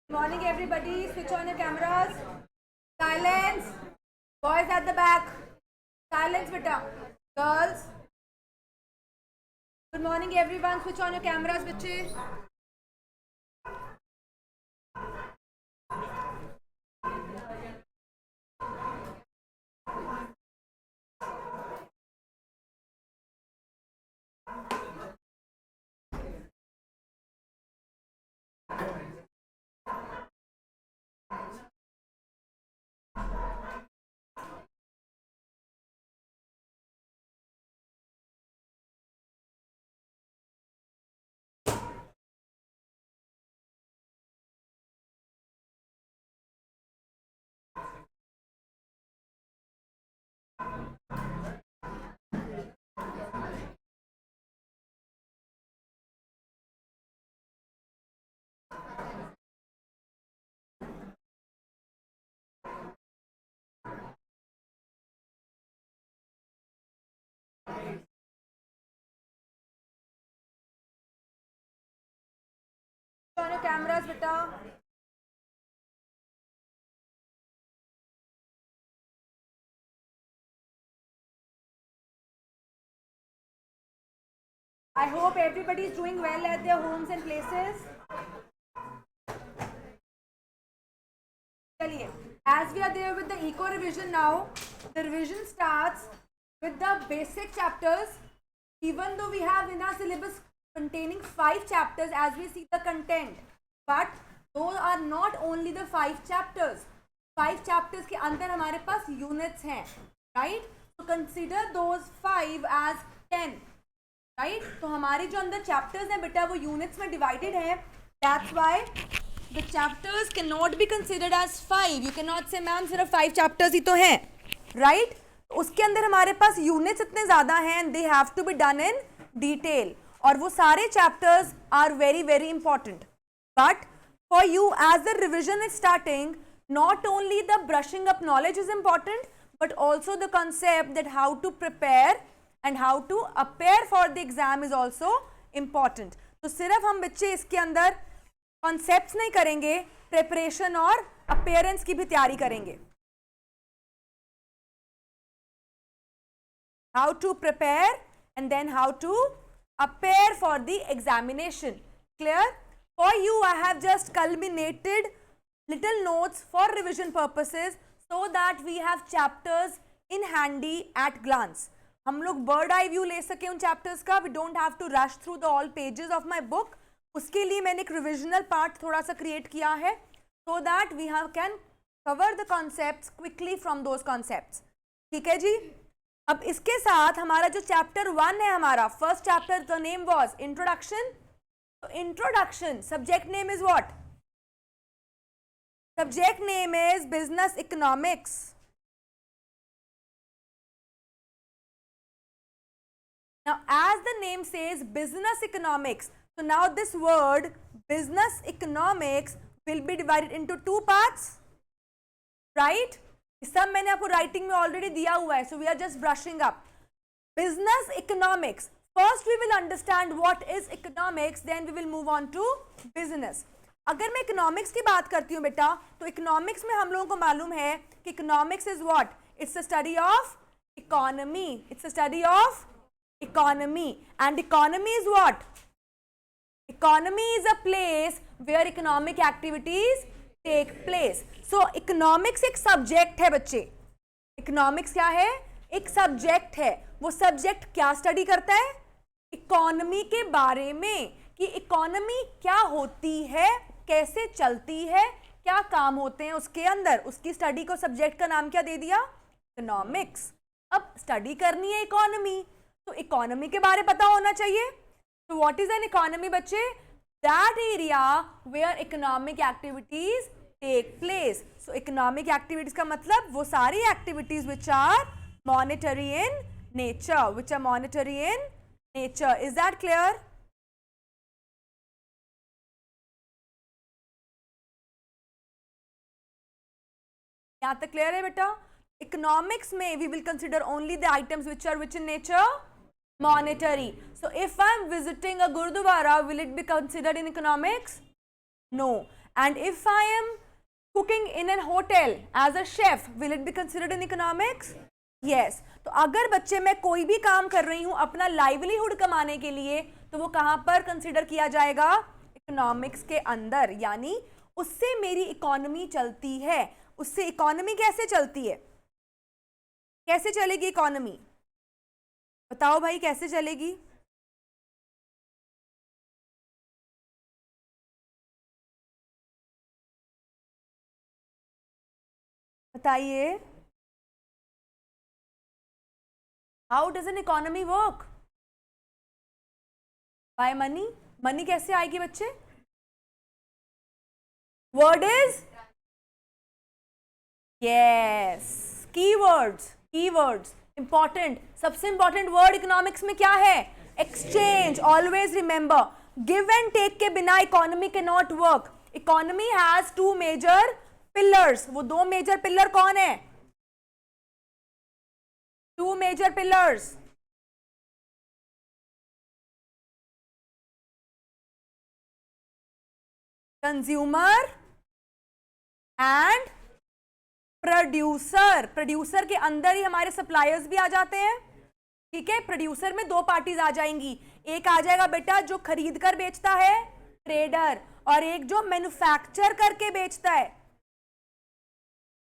Morning everybody, switch on your cameras. Silence. Boys at the back. Silence beta. Girls. Good morning everyone, switch on your cameras बच्चे. On your cameras beta. I hope everybody is doing well at their homes and places. As we are there with the eco revision now, the revision starts with the basic chapters. Even though we have in our syllabus containing 5 chapters as we see the content, but those are not only the 5 chapters. 5 chapters के अंदर हमारे पास units हैं, right? So consider those 5 as 10, right? तो हमारे जो अंदर chapters हैं बेटा वो units में divided हैं. That's why the chapters cannot be considered as 5. You cannot say ma'am सिर्फ 5 chapters ही तो हैं, right? उसके अंदर हमारे पास यूनिट्स इतने ज़्यादा हैं, they have to be done in detail, और वो सारे chapters are very very important. But for you as the revision is starting, not only the brushing up knowledge is important but also the concept that how to prepare and how to appear for the exam is also important. तो सिर्फ हम बच्चे इसके अंदर concepts नहीं करेंगे, preparation और appearance की भी तैयारी करेंगे. How to prepare and then how to appear for the examination. Clear? For you, I have just culminated little notes for revision purposes so that we have chapters in handy at glance. हम लोग bird eye view ले सके उन chapters का. We don't have to rush through the all pages of my book. उसके लिए मैंने एक revisional part थोड़ा सा create किया है so that we can cover the concepts quickly from those concepts. ठीक है जी? अब इसके साथ हमारा जो चैप्टर 1 है, हमारा first chapter, the name was introduction. तो introduction, subject name is what? Subject name is business economics. Now as the name says business economics, so now this word business economics will be divided into 2 parts, right? सब मैंने आपको writing में already दिया हुआ है, so we are just brushing up. Business economics, first we will understand what is economics, then we will move on to business. अगर मैं economics की बात करती हूँ बेटा, तो इकोनॉमिक्स में हम लोगों को मालूम है कि economics is what? It's a study of economy. It's a study of economy. And economy is what? Economy is a place where economic activities take place. So economics एक सब्जेक्ट है बच्चे. इकोनॉमिक्स क्या है? एक सब्जेक्ट है. वो subject क्या study करता है? इकोनॉमी के बारे में, कि इकोनॉमी क्या होती है, कैसे चलती है, क्या काम होते हैं उसके अंदर. उसकी स्टडी को सब्जेक्ट का नाम क्या दे दिया? इकोनॉमिक्स. अब स्टडी करनी है इकोनॉमी, तो इकोनॉमी के बारे पता होना चाहिए. तो व्हाट इज एन इकोनॉमी बच्चे? That area where economic activities take place. So economic activities का मतलब वो सारी activities which are monetary in nature, which are monetary in nature. Is that clear? यहाँ तक clear है बेटा? Economics में we will consider only the items which are which in nature? Monetary. So if I am visiting a Gurdwara, will it be considered in economics? No. And if I am cooking in a hotel as a chef, will it be considered in economics? Yes. तो अगर बच्चे मैं कोई भी काम कर रही हूं अपना लाइवलीहुड कमाने के लिए, तो वो कहां पर कंसिडर किया जाएगा? इकोनॉमिक्स के अंदर, यानी उससे मेरी इकोनॉमी चलती है। उससे इकोनॉमी कैसे चलती है? कैसे चलेगी इकोनॉमी? बताओ भाई, कैसे चलेगी? बताइए। How does an economy work? By money. Money कैसे आएगी बच्चे? Word is yes, keywords. Keywords important. सबसे इंपॉर्टेंट वर्ड इकोनॉमिक्स में क्या है? Exchange. Always remember, give and take के बिना economy can not work. Economy has two major pillars. वो दो मेजर पिलर कौन है? Two major pillars. Consumer and producer. Producer के अंदर ही हमारे सप्लायर्स भी आ जाते हैं। ठीक है, प्रोड्यूसर में दो पार्टीज आ जाएंगी। एक आ जाएगा बेटा जो खरीद कर बेचता है, ट्रेडर, और एक जो मैन्युफैक्चर करके बेचता है।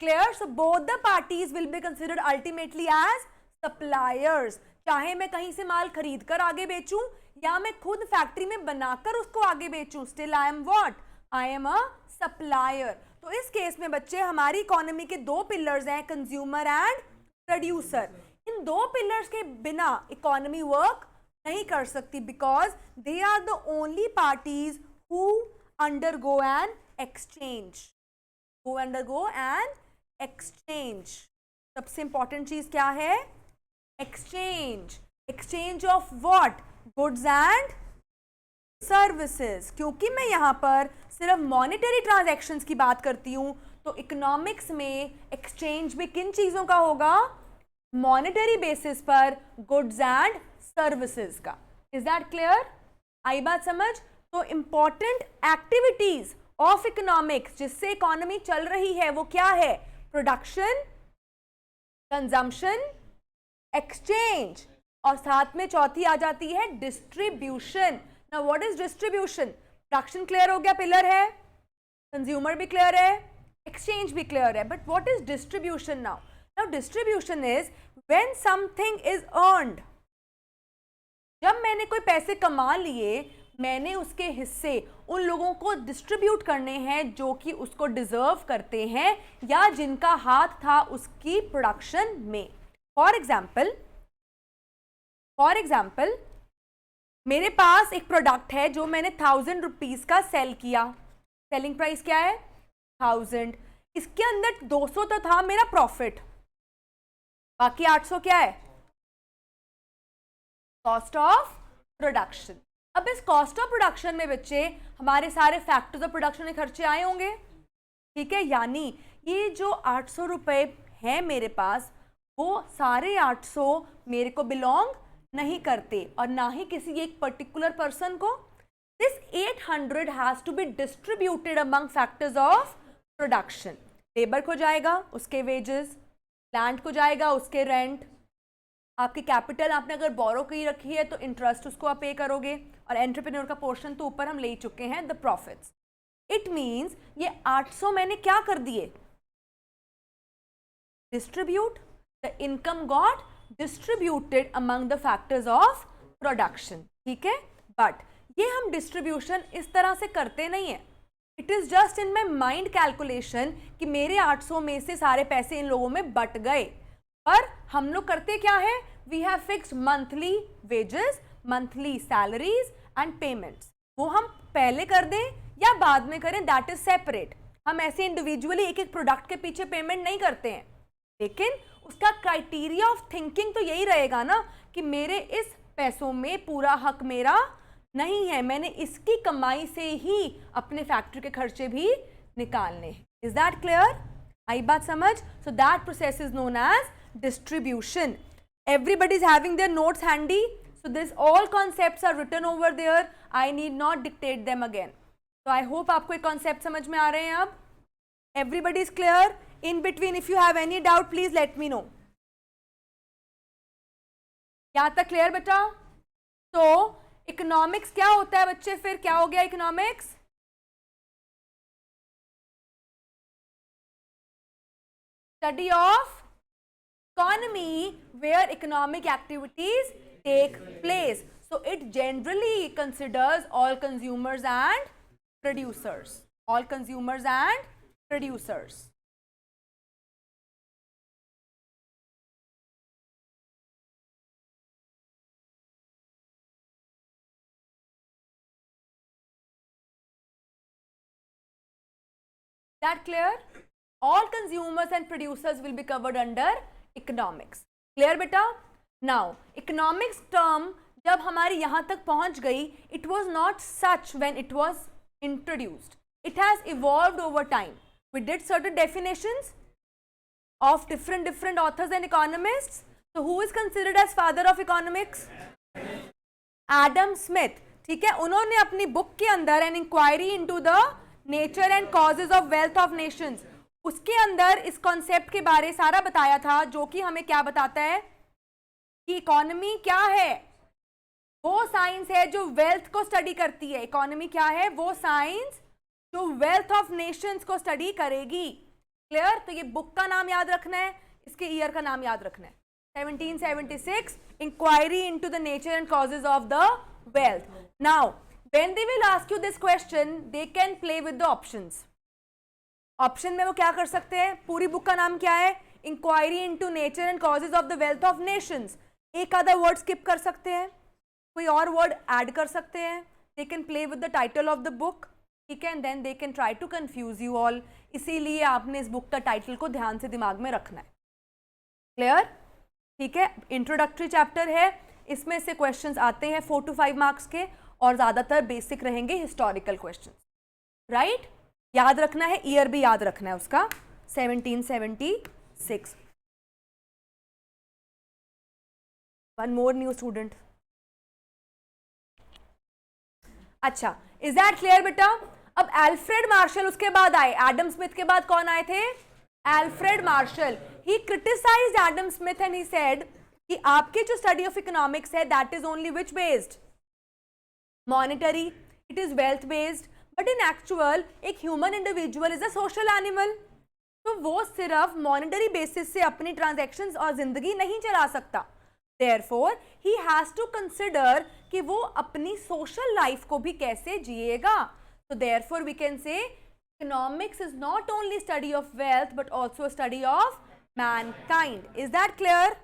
Clear? So both the parties will be considered ultimately as suppliers. चाहे मैं कहीं से माल खरीद कर आगे बेचूं या मैं खुद फैक्ट्री में बनाकर उसको आगे बेचूं, still I am what? I am a supplier. तो इस केस में बच्चे हमारी इकोनॉमी के दो पिलर्स हैं, कंज्यूमर एंड प्रोड्यूसर। इन दो पिलर्स के बिना इकोनॉमी वर्क नहीं कर सकती, because they are the only parties who undergo an exchange. Who undergo an exchange. सबसे इंपॉर्टेंट चीज क्या है? Exchange. Exchange of what? Goods and services. क्योंकि मैं यहां पर सिर्फ मॉनेटरी ट्रांजैक्शंस की बात करती हूं, तो इकोनॉमिक्स में एक्सचेंज भी किन चीजों का होगा? मॉनेटरी बेसिस पर गुड्स एंड सर्विसेज का। Is that clear? आई बात समझ? तो इंपॉर्टेंट एक्टिविटीज ऑफ इकोनॉमिक्स जिससे इकोनॉमी चल रही है वो क्या है? प्रोडक्शन, कंजम्पशन, एक्सचेंज, और साथ में चौथी आ जाती है distribution. Now what is distribution? Production clear हो गया, पिलर है। कंज्यूमर भी क्लियर है, एक्सचेंज भी क्लियर है, but what is distribution now? Now distribution is when something is earned. जब मैंने कोई पैसे कमा लिए, मैंने उसके हिस्से उन लोगों को डिस्ट्रीब्यूट करने हैं जो कि उसको डिजर्व करते हैं या जिनका हाथ था उसकी प्रोडक्शन में। फॉर एग्जाम्पल मेरे पास एक प्रोडक्ट है जो मैंने 1000 रुपीज का सेल किया। सेलिंग प्राइस क्या है? 1000। इसके अंदर 200 तो था मेरा प्रॉफिट, बाकी 800 क्या है? Cost of production. अब इस कॉस्ट ऑफ प्रोडक्शन में बच्चे हमारे सारे फैक्टर्स ऑफ प्रोडक्शन के खर्चे आए होंगे। ठीक है, यानी ये जो 800 रुपए है मेरे पास, वो सारे 800 मेरे को बिलोंग नहीं करते और ना ही किसी एक पर्टिकुलर पर्सन को। This 800 has to be distributed among factors of production. Labour को जाएगा उसके वेजेस, लैंड को जाएगा उसके रेंट, आपकी कैपिटल आपने अगर बोरो की रखी है तो इंटरेस्ट उसको आप पे करोगे, और एंटरप्रेन्योर का पोर्शन तो ऊपर हम ले चुके हैं, द प्रॉफिट्स। इट मीन्स ये 800 मैंने क्या कर दिए? Distribute. The income got distributed among the factors of production. ठीक है, बट ये हम डिस्ट्रीब्यूशन इस तरह से करते नहीं है। It is just in my mind calculation कि मेरे 800 में से सारे पैसे इन लोगों में बट गए। पर हम लोग करते क्या है? We have fixed monthly wages, monthly salaries and payments. वो हम पहले कर दें या बाद में करें, दैट इज सेपरेट। हम ऐसे इंडिविजुअली एक एक प्रोडक्ट के पीछे पेमेंट नहीं करते हैं, लेकिन उसका क्राइटेरिया ऑफ थिंकिंग तो यही रहेगा ना कि मेरे इस पैसों में पूरा हक मेरा नहीं है, मैंने इसकी कमाई से ही अपने फैक्ट्री के खर्चे भी निकालने हैं। Is that clear? आई बात समझ? So that process is known as distribution. Everybody is having their notes handy, so this all concepts are written over there. I need not dictate them again. तो I hope आपको एक concept समझ में आ रहे हैं अब. Everybody is clear? In between if you have any doubt please let me know. यहां तक क्लियर बेटा? तो इकोनॉमिक्स क्या होता है बच्चे? फिर क्या हो गया economics? Study of economy where economic activities take place. So it generally considers all consumers and producers. All consumers and producers. That clear? All consumers and producers will be covered under economics. Clear beta? Now, economics term जब हमारी यहाँ तक पहुँच गई, it was not such when it was introduced. It has evolved over time. We did certain definitions of different authors and economists. So who is considered as father of economics? Adam Smith. ठीक है, उन्होंने अपनी book के अंदर an inquiry into the nature and causes of wealth of nations, उसके अंदर इस concept के बारे सारा बताया था, जो कि हमें क्या बताता है कि इकोनॉमी क्या है? वो साइंस है जो वेल्थ को स्टडी करती है. इकोनॉमी क्या है? वो साइंस जो वेल्थ ऑफ नेशंस को स्टडी करेगी. क्लियर? तो ये बुक का नाम याद रखना है, इसके ईयर का नाम याद रखना है. 1776 inquiry into the nature and causes of the wealth. Now, when they will ask you this question, they can play with the options. Option में वो क्या कर सकते हैं? पूरी बुक का नाम क्या है? Inquiry into nature and causes of the wealth of nations. एक आधा वर्ड स्किप कर सकते हैं, कोई और वर्ड ऐड कर सकते हैं. They can play with the title of the book. ठीक है, and then they can try to confuse you all. इसीलिए आपने इस बुक का टाइटल को ध्यान से दिमाग में रखना है. क्लियर? ठीक है, इंट्रोडक्टरी चैप्टर है, इसमें से क्वेश्चंस आते हैं 4 to 5 मार्क्स के, और ज़्यादातर बेसिक रहेंगे, हिस्टोरिकल क्वेश्चंस. राइट? याद रखना है, ईयर भी याद रखना है उसका, 1776. One more new student. अच्छा, इज दैट क्लियर बेटा? अब एल्फ्रेड मार्शल उसके बाद आए. एडम स्मिथ के बाद कौन आए थे? Alfred Marshall. He criticized Adam Smith and he said कि आपकी जो स्टडी ऑफ इकोनॉमिक्स है, that is only which based? Monetary. It is wealth based. But in actual एक human individual is a social animal. तो वो सिर्फ monetary basis से अपनी ट्रांजैक्शंस और जिंदगी नहीं चला सकता. Therefore he has to consider कि वो अपनी सोशल लाइफ को भी कैसे जिएगा. तो therefore we can say economics is not only study of wealth but also study of mankind. Is that clear?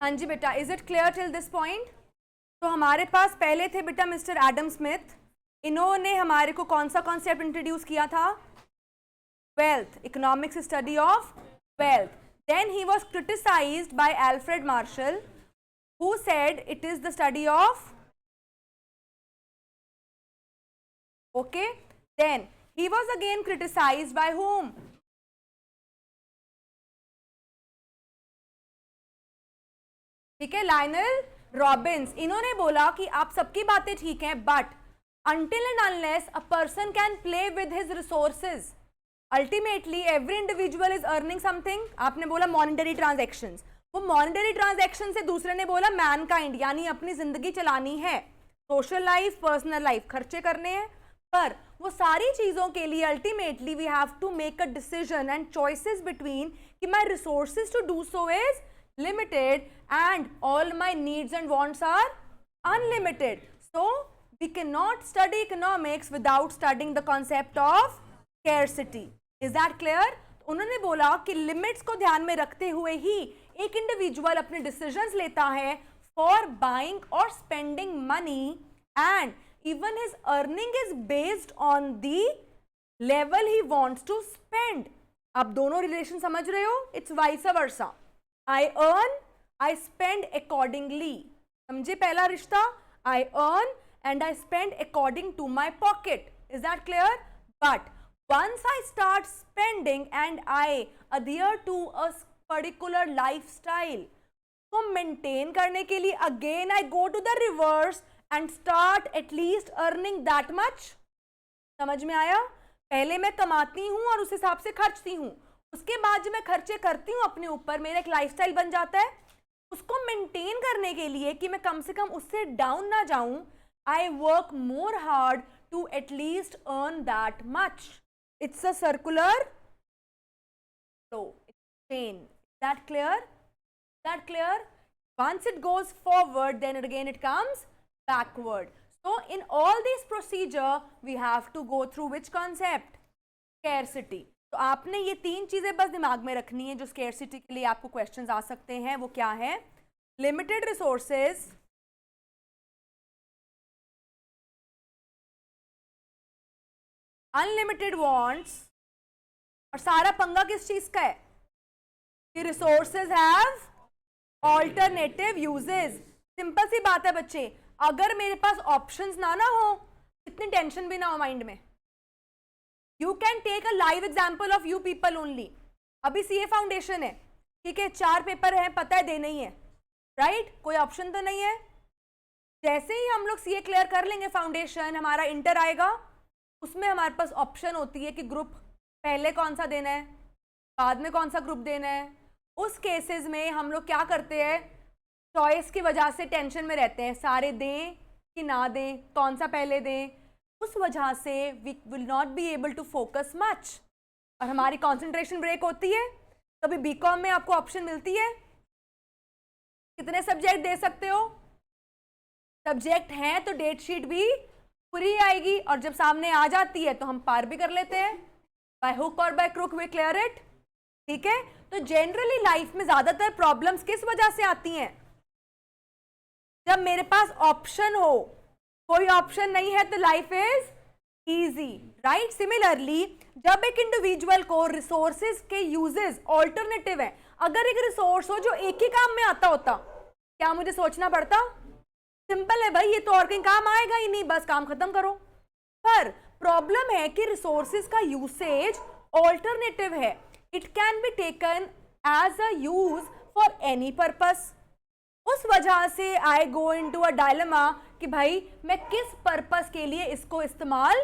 हाँ जी बेटा, is it clear till this point? तो हमारे पास पहले थे बेटा मिस्टर एडम स्मिथ, इन्होंने हमारे को कौन सा कॉन्सेप्ट इंट्रोड्यूस किया था? Wealth, economics study of wealth. Then he was criticised by Alfred Marshall, who said it is the study of. Okay, then he was again criticized by whom? ठीक है, लायनल रॉबिन्स. इन्होंने बोला कि आप सबकी बातें ठीक हैं, but until and unless a person can play with his resources, ultimately every individual is earning something. आपने बोला monetary transactions, वो monetary transaction से दूसरे ने बोला mankind, यानी अपनी जिंदगी चलानी है, सोशल लाइफ, पर्सनल लाइफ, खर्चे करने हैं. पर वो सारी चीजों के लिए ultimately we have to make a decision and choices between कि my resources to do so is limited and all my needs and wants are unlimited. So we can not study economics without studying the concept of scarcity. Is that clear? उन्होंने बोला कि limits को ध्यान में रखते हुए ही एक individual अपने डिसीजंस लेता है फॉर बाइंग और spending money, and even his earning is based on the level he wants to spend. आप दोनों रिलेशन समझ रहे हो? It's vice versa. I earn, I spend accordingly. समझे पहला रिश्ता? I earn and I spend according to my pocket. Is that clear? But once I start spending and I adhere to a particular lifestyle, को maintain करने के लिए again I go to the reverse and start at least earning that much. समझ में आया? पहले मैं कमाती हूँ और उस हिसाब से खर्चती हूँ, उसके बाद जब मैं खर्चे करती हूँ अपने ऊपर, मेरा एक लाइफस्टाइल बन जाता है. उसको मेंटेन करने के लिए कि मैं कम से कम उससे डाउन ना जाऊं, I work more hard to at least earn that much. It's a circular flow, chain. That clear? That clear? Once it goes forward, then again it comes backward. So in all this procedure we have to go through which concept? Scarcity. तो आपने ये तीन चीजें बस दिमाग में रखनी है जो scarcity के लिए आपको क्वेश्चंस आ सकते हैं. वो क्या है? लिमिटेड रिसोर्सेज, अनलिमिटेड वांट्स, और सारा पंगा किस चीज का है? कि resources have alternative uses. Simple सी बात है बच्चे, अगर मेरे पास ऑप्शंस ना हो, इतनी टेंशन भी ना हो माइंड में. You can take a live example of you people only. अभी सीए फाउंडेशन है, ठीक है, 4 पेपर है, पता है देना ही है, राइट? कोई ऑप्शन तो नहीं है. जैसे ही हम लोग सीए क्लियर कर लेंगे फाउंडेशन, हमारा इंटर आएगा, उसमें हमारे पास ऑप्शन होती है कि ग्रुप पहले कौन सा देना है, बाद में कौन सा ग्रुप देना है. उस केसेस में हम लोग क्या करते हैं, चॉइस की वजह से टेंशन में रहते हैं, सारे दें कि ना दें, कौन सा पहले दें. उस वजह से we will not be able to focus much और हमारी कंसंट्रेशन ब्रेक होती है. कभी बीकॉम में आपको ऑप्शन मिलती है, कितने सब्जेक्ट दे सकते हो? सब्जेक्ट हैं तो डेट शीट भी पूरी आएगी, और जब सामने आ जाती है तो हम पार भी कर लेते हैं, बाय हुक और by crook we clear it. ठीक है, तो जनरली लाइफ में ज्यादातर प्रॉब्लम्स किस वजह से आती हैं? जब मेरे पास ऑप्शन हो. कोई ऑप्शन नहीं है तो life is easy, right? Similarly जब एक इंडिविजुअल को रिसोर्सेज के यूजेस ऑल्टरनेटिव है, अगर एक रिसोर्स हो जो एक ही काम में आता होता, क्या मुझे सोचना पड़ता? सिंपल है भाई, ये तो और कहीं काम आएगा ही नहीं, बस काम खत्म करो. पर प्रॉब्लम है कि रिसोर्सेज का यूसेज ऑल्टरनेटिव है. It can be taken as a use for any purpose. उस वजह से आई गो इनटू अ डायलेमा कि भाई मैं किस पर्पस के लिए इसको इस्तेमाल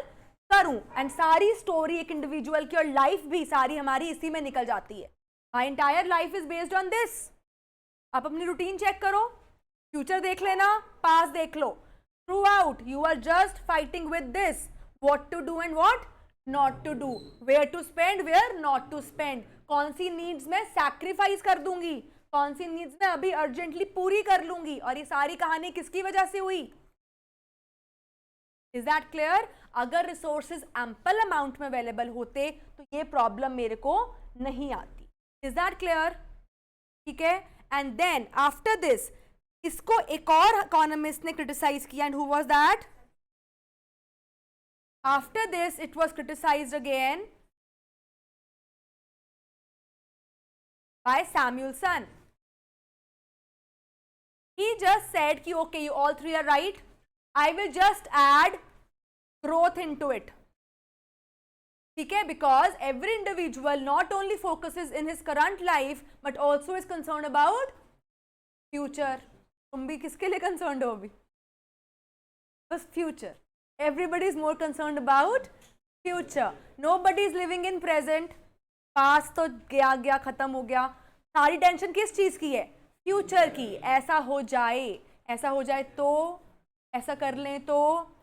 करूं. एंड सारी स्टोरी एक इंडिविजुअल की और लाइफ भी सारी हमारी इसी में निकल जाती है. My entire life is based on this. आप अपनी रूटीन चेक करो, फ्यूचर देख लेना, पास देख लो. Throughout you are just fighting with this, what to do and what not to do, where to spend, where not to spend, कौन सी नीड्स में सैक्रिफाइस कर दूंगी, कौन सी नीड्स में अभी अर्जेंटली पूरी कर लूंगी. और ये सारी कहानी किसकी वजह से हुई? Is that clear? अगर रिसोर्सेज एम्पल अमाउंट में अवेलेबल होते तो ये प्रॉब्लम मेरे को नहीं आती. Is that clear? ठीक है. एंड देन आफ्टर दिस इसको एक और इकोनॉमिस्ट ने क्रिटिसाइज किया, and who was that? After this it was criticised again by Samuelson. He just said कि okay, you all three are right. I will just add growth into it. ठीक है? Because every individual not only focuses in his current life but also is concerned about future. तुम भी किसके लिए concerned हो अभी? बस future. Everybody is more concerned about future. Nobody is living in present. Past तो गया गया खत्म हो गया. सारी टेंशन किस चीज की है? फ्यूचर की. ऐसा हो जाए तो, ऐसा कर लें तो,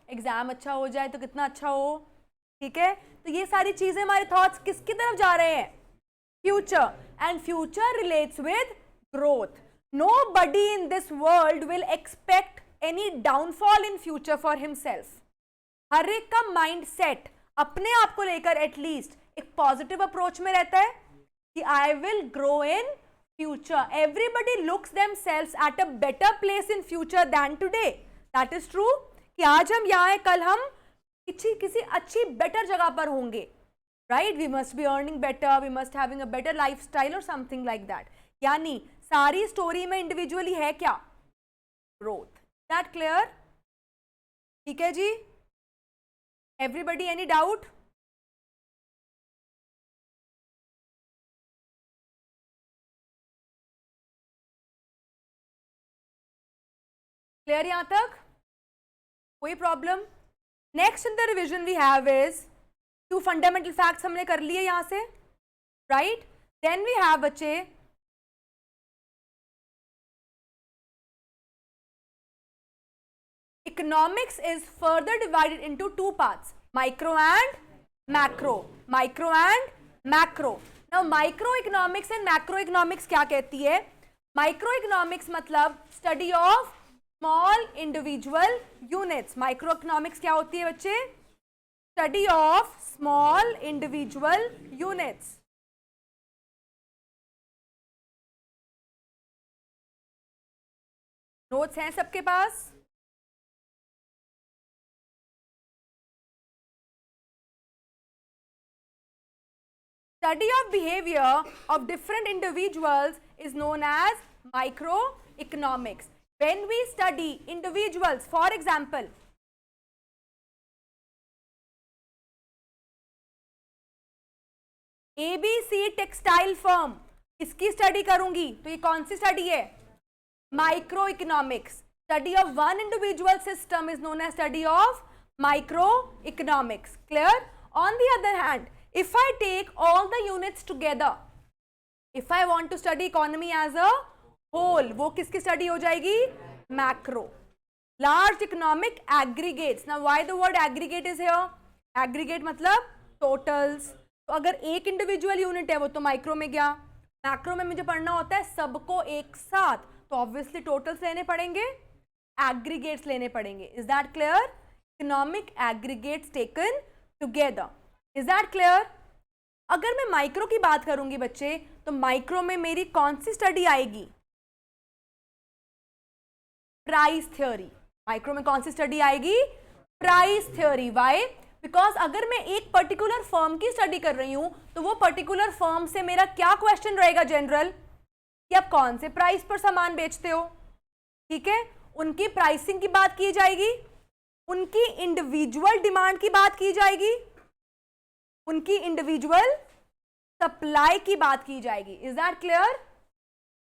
एग्जाम अच्छा हो जाए तो कितना अच्छा हो. ठीक है? तो ये सारी चीजें हमारे थॉट्स किसकी तरफ जा रहे हैं? Future. And future relates with growth. Nobody in this world will expect any downfall in future for himself. हर एक का माइंड सेट अपने आप को लेकर एटलीस्ट एक पॉजिटिव अप्रोच में रहता है कि I will grow in future. Everybody looks themselves at a better place in future than today. That is true. कि आज हम यहाँ हैं, कल हम किसी अच्छी better जगह पर होंगे. Right? We must be earning better. We must having a better lifestyle or something like that. यानी सारी story में individually है क्या? Growth. That clear? ठीक है जी? Everybody any doubt? क्लियर यहां तक? कोई problem? Next in the revision we have is 2 fundamental facts हमने कर लिए यहां से, राइट? देन वी हैव बच्चे economics is further divided into 2 parts, micro and macro. Micro and macro. Now micro economics and macro economics क्या कहती है? Micro economics मतलब study of small individual units. Micro economics क्या होती है बच्चे? Study of small individual units. Notes हैं सबके पास? Study of behavior of different individuals is known as microeconomics. When we study individuals, for example, ABC textile firm, इसकी study करूंगी तो ये कौन सी स्टडी है? Micro economics. Study of one individual system is known as study of micro economics. Clear? On the other hand, if I take all the units together, if I want to study economy as a whole, वो किसकी study हो जाएगी? Macro. Large economic aggregates. Now why the word aggregate is here? Aggregate मतलब totals. तो अगर एक individual unit है वो तो माइक्रो में गया. मैक्रो में मुझे पढ़ना होता है सबको एक साथ, तो ऑब्वियसली टोटल्स लेने पड़ेंगे, एग्रीगेट्स लेने पड़ेंगे. Is that clear? Economic aggregates taken together. Is that clear? अगर मैं माइक्रो की बात करूंगी बच्चे, तो माइक्रो में मेरी कौन सी स्टडी आएगी? Price theory. माइक्रो में कौन सी स्टडी आएगी? Price theory. व्हाई? बिकॉज अगर मैं एक पर्टिकुलर फर्म की स्टडी कर रही हूं तो वो पर्टिकुलर फर्म से मेरा क्या क्वेश्चन रहेगा जनरल? कि आप कौन से प्राइस पर सामान बेचते हो. ठीक है? उनकी प्राइसिंग की बात की जाएगी, उनकी इंडिविजुअल डिमांड की बात की जाएगी, उनकी इंडिविजुअल सप्लाई की बात की जाएगी. Is that clear?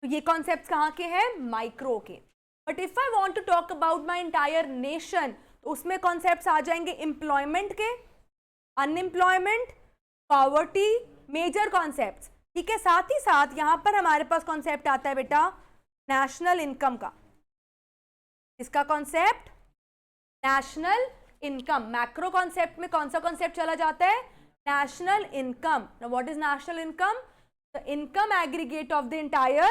तो ये कॉन्सेप्ट्स कहाँ के हैं? माइक्रो के. But if I want to talk about my entire nation, तो उसमें कॉन्सेप्ट्स आ जाएंगे एम्प्लॉयमेंट के, अनएम्प्लॉयमेंट, पॉवर्टी, मेजर कॉन्सेप्ट्स. ठीक है? साथ ही साथ यहां पर हमारे पास कॉन्सेप्ट आता है बेटा नेशनल इनकम का. इसका concept national income. Macro concept में कौन सा कॉन्सेप्ट चला जाता है? National income. Now what is national income? The income aggregate of the entire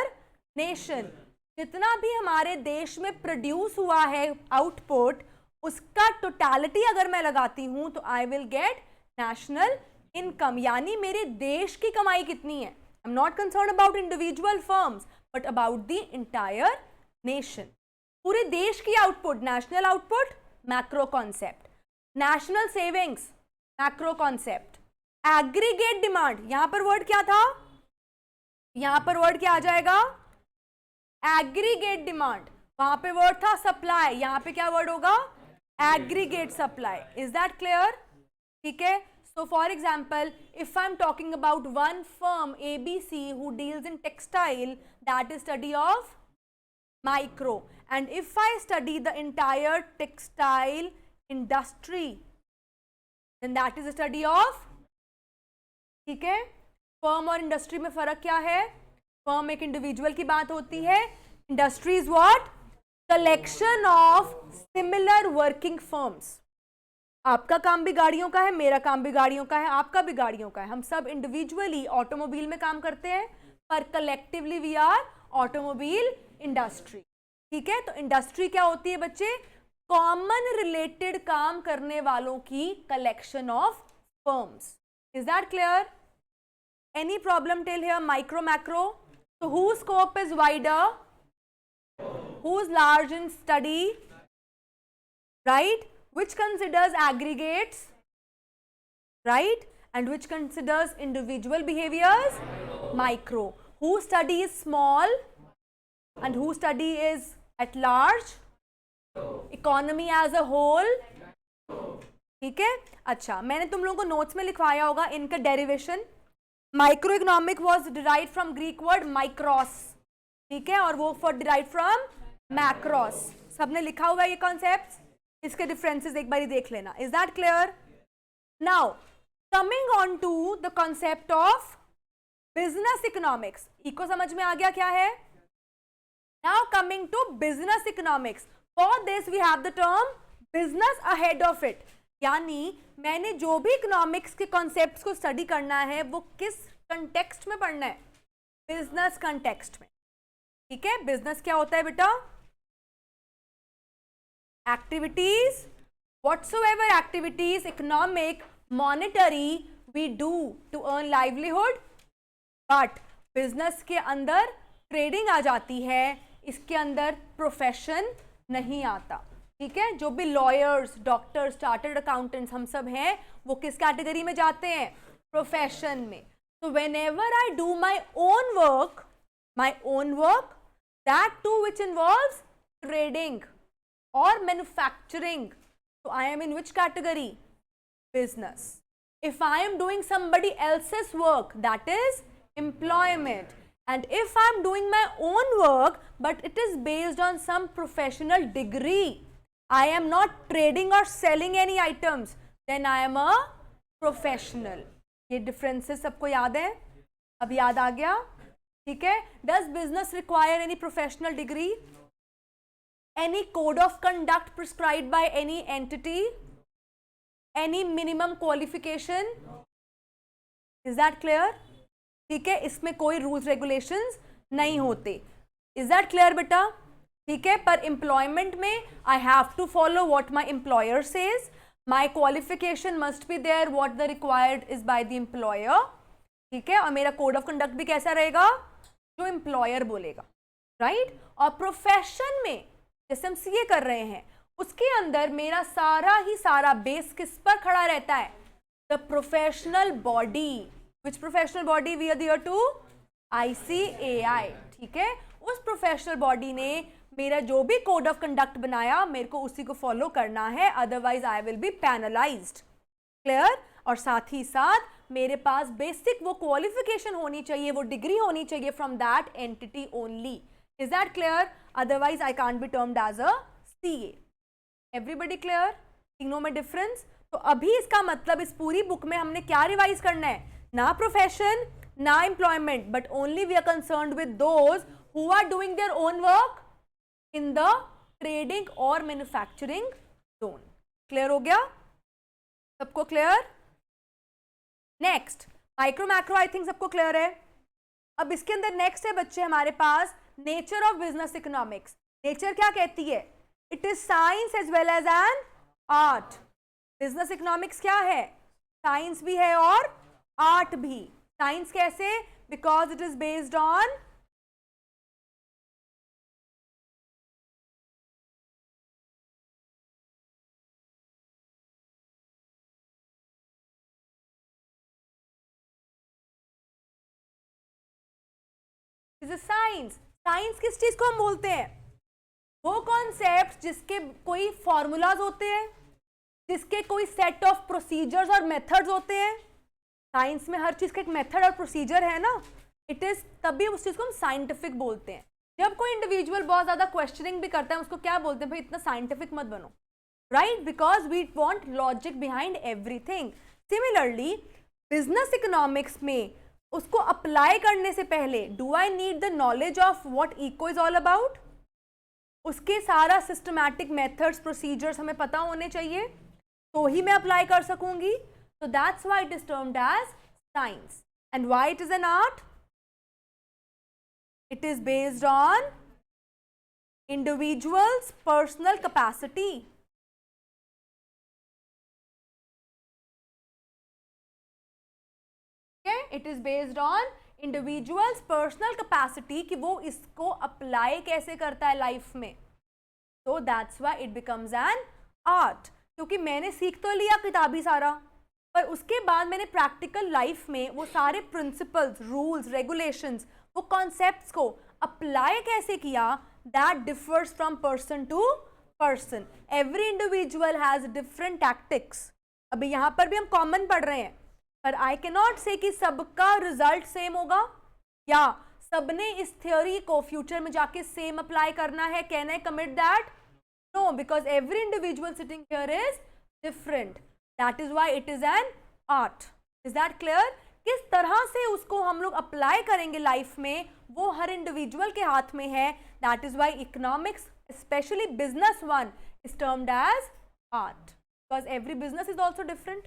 nation. जितना भी हमारे देश में प्रोड्यूस हुआ है आउटपुट, उसका टोटलिटी अगर मैं लगाती हूं तो I will get national income. यानी मेरे देश की कमाई कितनी है. आई am not concern about individual firms. but about the entire nation. पूरे देश की output, national output, macro concept. National savings, macro concept. Aggregate demand, यहां पर वर्ड क्या था? यहां पर वर्ड क्या आ जाएगा? Aggregate demand. वहां पे वर्ड था सप्लाई, यहां पे क्या वर्ड होगा? Aggregate supply. Is that clear? ठीक है. So for example, if I'm talking about one firm ABC who deals in textile, that is study of micro. And if I study the entire textile industry, then that is a study of. ठीक है. Firm और industry में फर्क क्या है? Firm एक individual की बात होती है. Industry is what? Collection of similar working firms. आपका काम भी गाड़ियों का है, मेरा काम भी गाड़ियों का है, आपका भी गाड़ियों का है. हम सब इंडिविजुअली ऑटोमोबाइल में काम करते हैं, पर collectively we are automobile industry. ठीक है. तो इंडस्ट्री क्या होती है बच्चे? कॉमन रिलेटेड काम करने वालों की collection of firms. Is that clear? Any problem till here? Micro, macro. तो who scope is wider, who is large in study, right? Which considers aggregates, right? And which considers individual behaviors? Micro. Who studies small and who study is at large? Economy as a whole. ठीक है. अच्छा, मैंने तुम लोगों को notes में लिखवाया होगा इनका derivation. Micro economic was derive from Greek word micros. ठीक है. और वो फॉर डिराइव फ्रॉम मैक्रोस. सबने लिखा होगा ये कॉन्सेप्ट. इसके डिफरेंसेस एक बार देख लेना. Is that clear? Now coming on to the concept of business economics. Eco समझ में आ गया क्या है? Now coming to business economics. For this we have the term business ahead of it. यानी मैंने जो भी इकोनॉमिक्स के कॉन्सेप्ट्स को स्टडी करना है वो किस कंटेक्स्ट में पढ़ना है? बिजनेस कंटेक्स्ट में. ठीक है. बिजनेस क्या होता है बेटा? Activities, whatsoever activities, economic, monetary, we do to earn livelihood. But business के अंदर trading आ जाती है, इसके अंदर profession नहीं आता. ठीक है. जो भी lawyers, doctors, chartered accountants हम सब हैं, वो किस category में जाते हैं? Profession में. So whenever I do my own work, that too which involves trading or manufacturing, so I am in which category? Business. If I am doing somebody else's work, that is employment. And if I am doing my own work but it is based on some professional degree, I am not trading or selling any items, then I am a professional. ये differences सबको याद है? अब याद आ गया? ठीक है. Does business require any professional degree? Any code of conduct prescribed by any entity? Any minimum qualification? Is that clear? ठीक है. इसमें कोई rules regulations नहीं होते. Is that clear बेटा? ठीक है. पर employment में I have to follow what my employer says. My qualification must be there what the required is by the employer. ठीक है. और मेरा code of conduct भी कैसा रहेगा? जो employer बोलेगा. Right? और profession में जैसे हम सीए कर रहे हैं उसके अंदर मेरा सारा ही सारा बेस किस पर खड़ा रहता है? The professional body. Which professional body we are there to? ICAI. ठीक है. उस प्रोफेशनल बॉडी ने मेरा जो भी कोड ऑफ कंडक्ट बनाया मेरे को उसी को फॉलो करना है, otherwise I will be penalised. Clear? और साथ ही साथ मेरे पास बेसिक वो क्वालिफिकेशन होनी चाहिए, वो डिग्री होनी चाहिए from that entity only. Is that clear? Otherwise, I can't be termed as a CA. Everybody clear? तीनों में difference? तो अभी इसका मतलब इस पूरी बुक में हमने क्या रिवाइज करना है? ना profession, ना employment, but only we are concerned with those who are doing their own work in the trading or manufacturing zone. Clear हो गया? सबको clear? Next, micro macro I think सबको clear है. अब इसके अंदर नेक्स्ट है बच्चे हमारे पास nature of business economics. Nature क्या कहती है? It is science as well as an art. Business economics क्या है? साइंस भी है और आर्ट भी. साइंस कैसे? Because it is based on is science. Science किस चीज को हम बोलते हैं? वो कॉन्सेप्ट जिसके कोई फॉर्मूलाज होते हैं, जिसके कोई सेट ऑफ प्रोसीजर्स और मेथड्स होते हैं। साइंस में हर चीज का एक मेथड और प्रोसीजर है ना, इट इज, तभी उस चीज को हम साइंटिफिक बोलते हैं। जब कोई इंडिविजुअल बहुत ज्यादा क्वेश्चनिंग भी करता है, उसको क्या बोलते हैं? भाई इतना साइंटिफिक मत बनो, right? Because we want logic behind everything. Similarly business economics में उसको अप्लाई करने से पहले, do I need the knowledge of what eco is all about? उसके सारा सिस्टमैटिक मेथड्स, प्रोसीजर्स हमें पता होने चाहिए, तो ही मैं अप्लाई कर सकूंगी। So that's why it is termed as science. And why it is an art? It is based on individual's personal capacity. Okay? It is based on individual's personal capacity कि वो इसको apply कैसे करता है life में. So that's why it becomes an art. क्योंकि मैंने सीख तो लिया किताबी सारा, पर उसके बाद मैंने प्रैक्टिकल लाइफ में वो सारे प्रिंसिपल्स, रूल्स, रेगुलेशंस, वो कॉन्सेप्ट्स को अप्लाई कैसे किया, that differs from person to person. Every individual has different tactics. अभी यहाँ पर भी हम कॉमन पढ़ रहे हैं, पर आई कैन नॉट से कि सबका रिजल्ट सेम होगा या सबने इस थ्योरी को फ्यूचर में जाके सेम अप्लाई करना है. Can I commit that? No, because every individual sitting here is different. That is why it is an art. Is that clear? किस तरह से उसको हम लोग अप्लाई करेंगे लाइफ में, वो हर इंडिविजुअल के हाथ में है. That is why economics, especially business one, is termed as art. Because every business is also different.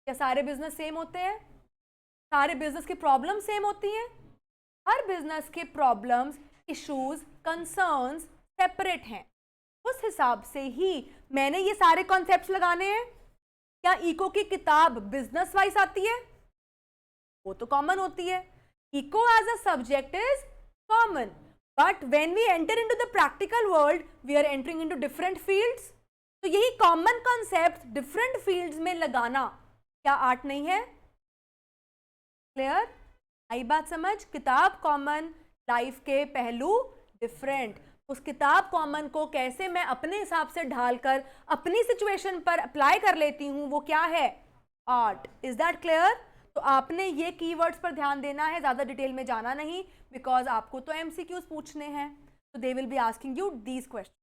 क्या सारे बिजनेस सेम होते हैं? सारे बिजनेस की प्रॉब्लम सेम होती हैं? हर बिजनेस के प्रॉब्लम्स, इश्यूज, कंसर्न्स सेपरेट हैं. उस हिसाब से ही मैंने ये सारे कॉन्सेप्ट्स लगाने हैं. क्या इको की किताब बिजनेस वाइज आती है? वो तो कॉमन होती है. Eco as a subject is common, but when we enter into the practical world we are entering into different fields. तो यही कॉमन कॉन्सेप्ट डिफरेंट फील्ड्स में लगाना क्या आर्ट नहीं है? क्लियर? आई बात समझ? किताब कॉमन, लाइफ के पहलू डिफरेंट. उस किताब कॉमन को कैसे मैं अपने हिसाब से ढालकर अपनी सिचुएशन पर अप्लाई कर लेती हूं, वो क्या है? आर्ट. Is that clear? तो आपने ये कीवर्ड्स पर ध्यान देना है, ज्यादा डिटेल में जाना नहीं, बिकॉज आपको तो एमसीक्यूज पूछने हैं. तो they will be asking you these question,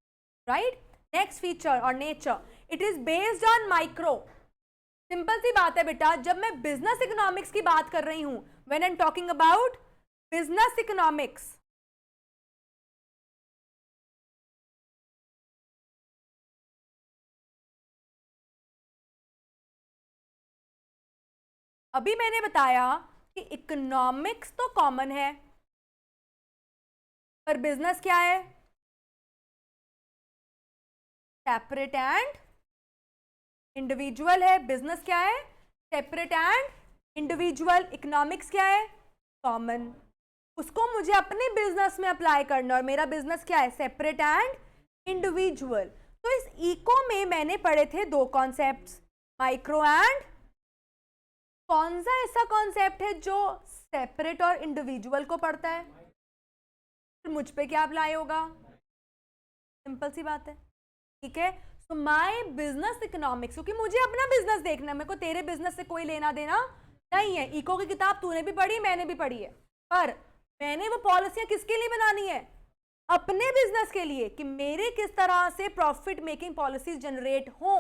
right? Next feature और nature, it is based on micro. Simple सी बात है बेटा, जब मैं बिजनेस इकोनॉमिक्स की बात कर रही हूं, when I am talking about business economics, अभी मैंने बताया कि इकोनॉमिक्स तो कॉमन है, पर बिजनेस क्या है? सेपरेट एंड इंडिविजुअल है. बिजनेस क्या है? Separate and individual. इकोनॉमिक्स क्या है? कॉमन. उसको मुझे अपने बिजनेस में अप्लाई करना, और मेरा बिजनेस क्या है? Separate and individual. तो इस इको में मैंने पढ़े थे दो कॉन्सेप्ट्स, माइक्रो एंड. कौन सा ऐसा कॉन्सेप्ट है जो सेपरेट और इंडिविजुअल को पढ़ता है? फिर मुझ पे क्या अप्लाई होगा? सिंपल सी बात है. ठीक है? सो माय बिजनेस इकोनॉमिक्स, क्योंकि मुझे अपना बिजनेस देखना है, मेरे को तेरे बिजनेस से कोई लेना देना नहीं है. इको की किताब तूने भी पढ़ी, मैंने भी पढ़ी है, पर मैंने वो पॉलिसियां किसके लिए बनानी है? अपने बिजनेस के लिए, कि मेरे किस तरह से प्रॉफिट मेकिंग पॉलिसीज जनरेट हो,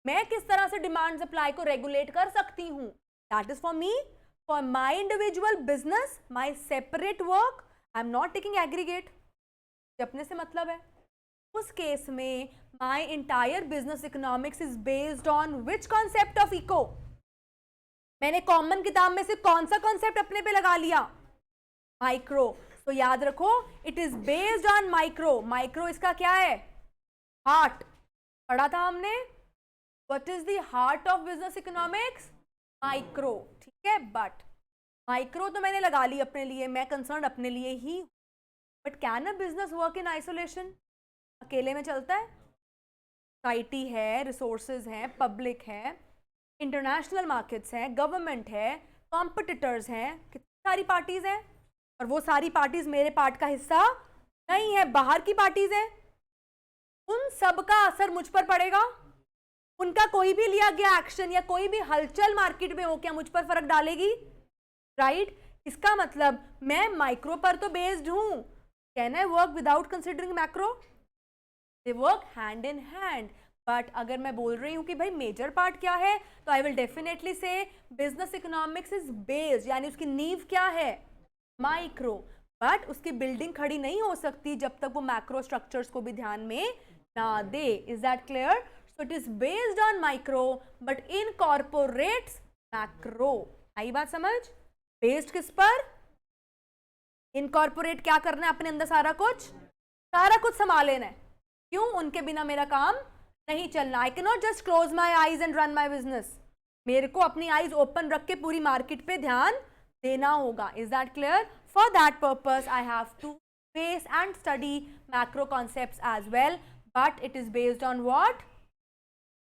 मैं किस तरह से डिमांड सप्लाई को रेगुलेट कर सकती हूं. That is for me, for my individual business, my separate work. I am not taking aggregate. अपने से मतलब है. उस केस में my entire business economics is based on which concept of eco. मैंने कॉमन किताब में से कौन सा कॉन्सेप्ट अपने पे लगा लिया? माइक्रो. तो याद रखो, it is based on micro. Micro इसका क्या है? हार्ट. पढ़ा था हमने. What is the heart of business economics? Micro. ठीक है? बट माइक्रो तो मैंने लगा ली अपने लिए, मैं कंसर्न अपने लिए ही. But can a business work in isolation? अकेले में चलता है? सोसाइटी है, रिसोर्सेज हैं, पब्लिक है, इंटरनेशनल मार्केट्स हैं, गवर्नमेंट है, कॉम्पिटिटर्स हैं, कितनी सारी पार्टीज हैं. और वो सारी पार्टीज मेरे पार्ट का हिस्सा नहीं है, बाहर की पार्टीज हैं, उन सब का असर मुझ पर पड़ेगा। उनका कोई भी लिया गया एक्शन या कोई भी हलचल मार्केट में हो, क्या मुझ पर फर्क डालेगी? राइट? इसका मतलब मैं माइक्रो पर तो बेस्ड हूं। Can I work without considering macro? They work hand in hand. But अगर मैं बोल रही हूं कि भाई मेजर पार्ट क्या है, तो आई विल डेफिनेटली से बिजनेस इकोनॉमिक्स इज बेस्ड, यानी उसकी नींव क्या है? माइक्रो। बट उसकी बिल्डिंग खड़ी नहीं हो सकती जब तक वो मैक्रो स्ट्रक्चर्स को भी ध्यान में ना दे। Is that clear? So it is based on micro but incorporates macro. आई बात समझ? बेस्ड किस पर? इनकॉर्पोरेट क्या करना है अपने अंदर? सारा कुछ संभाल लेना है। क्यों? उनके बिना मेरा काम नहीं चलना। I can not just close my eyes and run my business. मेरे को अपनी आईज ओपन रख के पूरी मार्केट पे ध्यान देना होगा। Is that clear? For that purpose I have to face and study macro concepts as well, but it is based on what?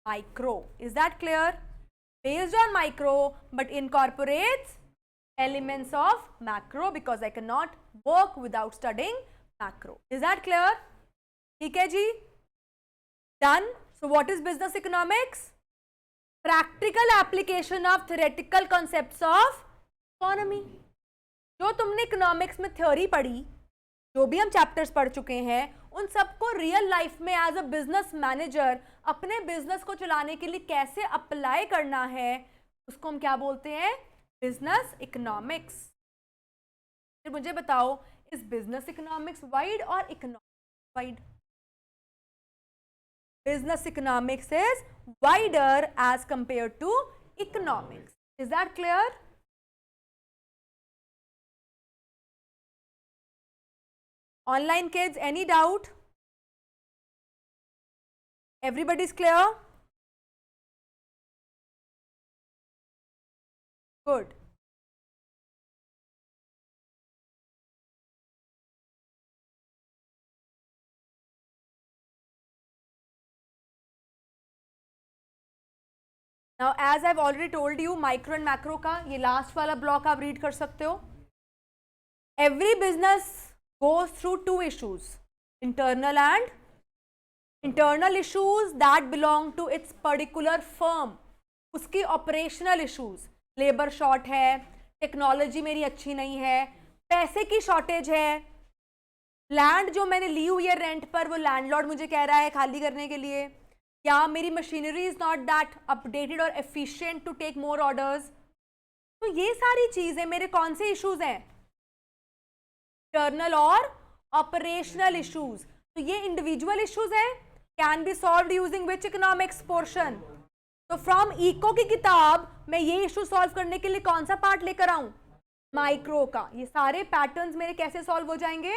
Micro. Is that clear? Based on micro but incorporates elements of macro because I cannot work without studying macro. Is that clear? ठीक है जी? Done. So what is business economics? Practical application of theoretical concepts of economy. जो तुमने economics में theory पढ़ी, जो भी हम chapters पढ़ चुके हैं, उन सबको रियल लाइफ में एज अ बिजनेस मैनेजर अपने बिजनेस को चलाने के लिए कैसे अप्लाई करना है, उसको हम क्या बोलते हैं? Business economics. फिर मुझे बताओ, इज बिजनेस इकोनॉमिक्स वाइड और economics wide? Business economics is wider as compare to economics. Is that clear? Online kids, any doubt? Everybody's clear? Good. Now, as I've already told you, micro and macro का ये last वाला block आप read कर सकते हो. Every business goes through two issues, internal issues that belong to its particular firm, उसकी operational issues, labor short है, technology मेरी अच्छी नहीं है, पैसे की शॉर्टेज है, लैंड जो मैंने ली हुई है रेंट पर वो लैंडलॉर्ड मुझे कह रहा है खाली करने के लिए, या मेरी machinery is not that updated और efficient to take more orders. तो ये सारी चीजें मेरे कौन से इश्यूज हैं? इंटरनल और ऑपरेशनल इश्यूज। तो ये इंडिविजुअल इश्यूज हैं, can be solved using which economics portion? तो फ्रॉम इको की किताब मैं ये इशू सॉल्व करने के लिए कौन सा पार्ट लेकर आऊं? माइक्रो का। ये सारे पैटर्न्स मेरे कैसे सॉल्व हो जाएंगे?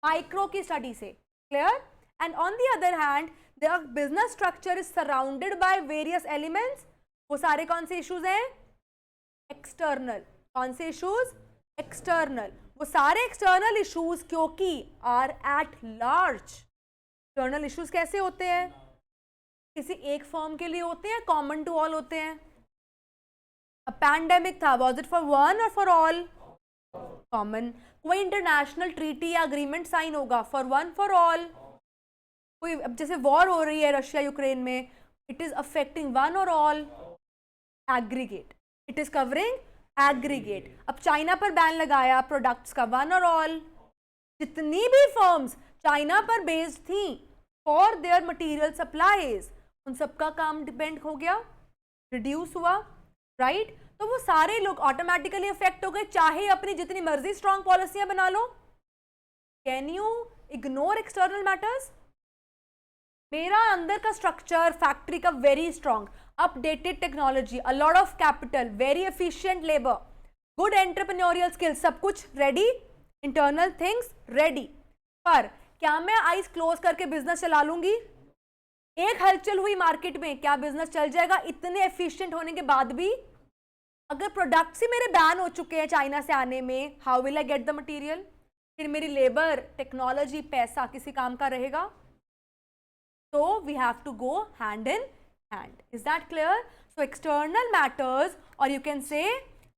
माइक्रो की स्टडी से। Clear? And on the other hand the business structure is surrounded by various elements. वो सारे कौन से इश्यूज हैं? एक्सटर्नल। कौन से इश्यूज? एक्सटर्नल। वो सारे एक्सटर्नल इश्यूज क्योंकि are at large. External issues कैसे होते हैं? किसी एक फर्म के लिए होते हैं, कॉमन टू ऑल होते हैं। अब पैंडेमिक था, वाज इट फॉर वन और फॉर ऑल? कॉमन। कोई इंटरनेशनल ट्रीटी या अग्रीमेंट साइन होगा, फॉर वन फॉर ऑल। कोई अब जैसे वॉर हो रही है रशिया यूक्रेन में, इट इज अफेक्टिंग वन और all? Aggregate. It is covering aggregate. अब चाइना पर बैन लगाया प्रोडक्ट्स का, वन और ऑल? जितनी भी फर्म्स चाइना पर बेस्ड थी फॉर देयर मटेरियल सप्लाईज, उन सबका काम डिपेंड हो गया, रिड्यूस हुआ। राइट? तो वो सारे लोग ऑटोमेटिकली अफेक्ट हो गए, चाहे अपनी जितनी मर्जी स्ट्रॉन्ग पॉलिसियां बना लो। Can you ignore external matters? मेरा अंदर का स्ट्रक्चर फैक्ट्री का very strong, updated technology, a lot of capital, very efficient labour, good entrepreneurial skills, सब कुछ रेडी, इंटरनल थिंग्स रेडी। पर क्या मैं आईज क्लोज करके बिजनेस चला लूंगी? एक हलचल हुई मार्केट में, क्या बिजनेस चल जाएगा इतने एफिशिएंट होने के बाद भी? अगर प्रोडक्ट्स ही मेरे बैन हो चुके हैं चाइना से आने में, how will I get the material? फिर मेरी लेबर, टेक्नोलॉजी, पैसा किसी काम का रहेगा? तो we have to go hand in hand. Is that clear? So external matters, or you can say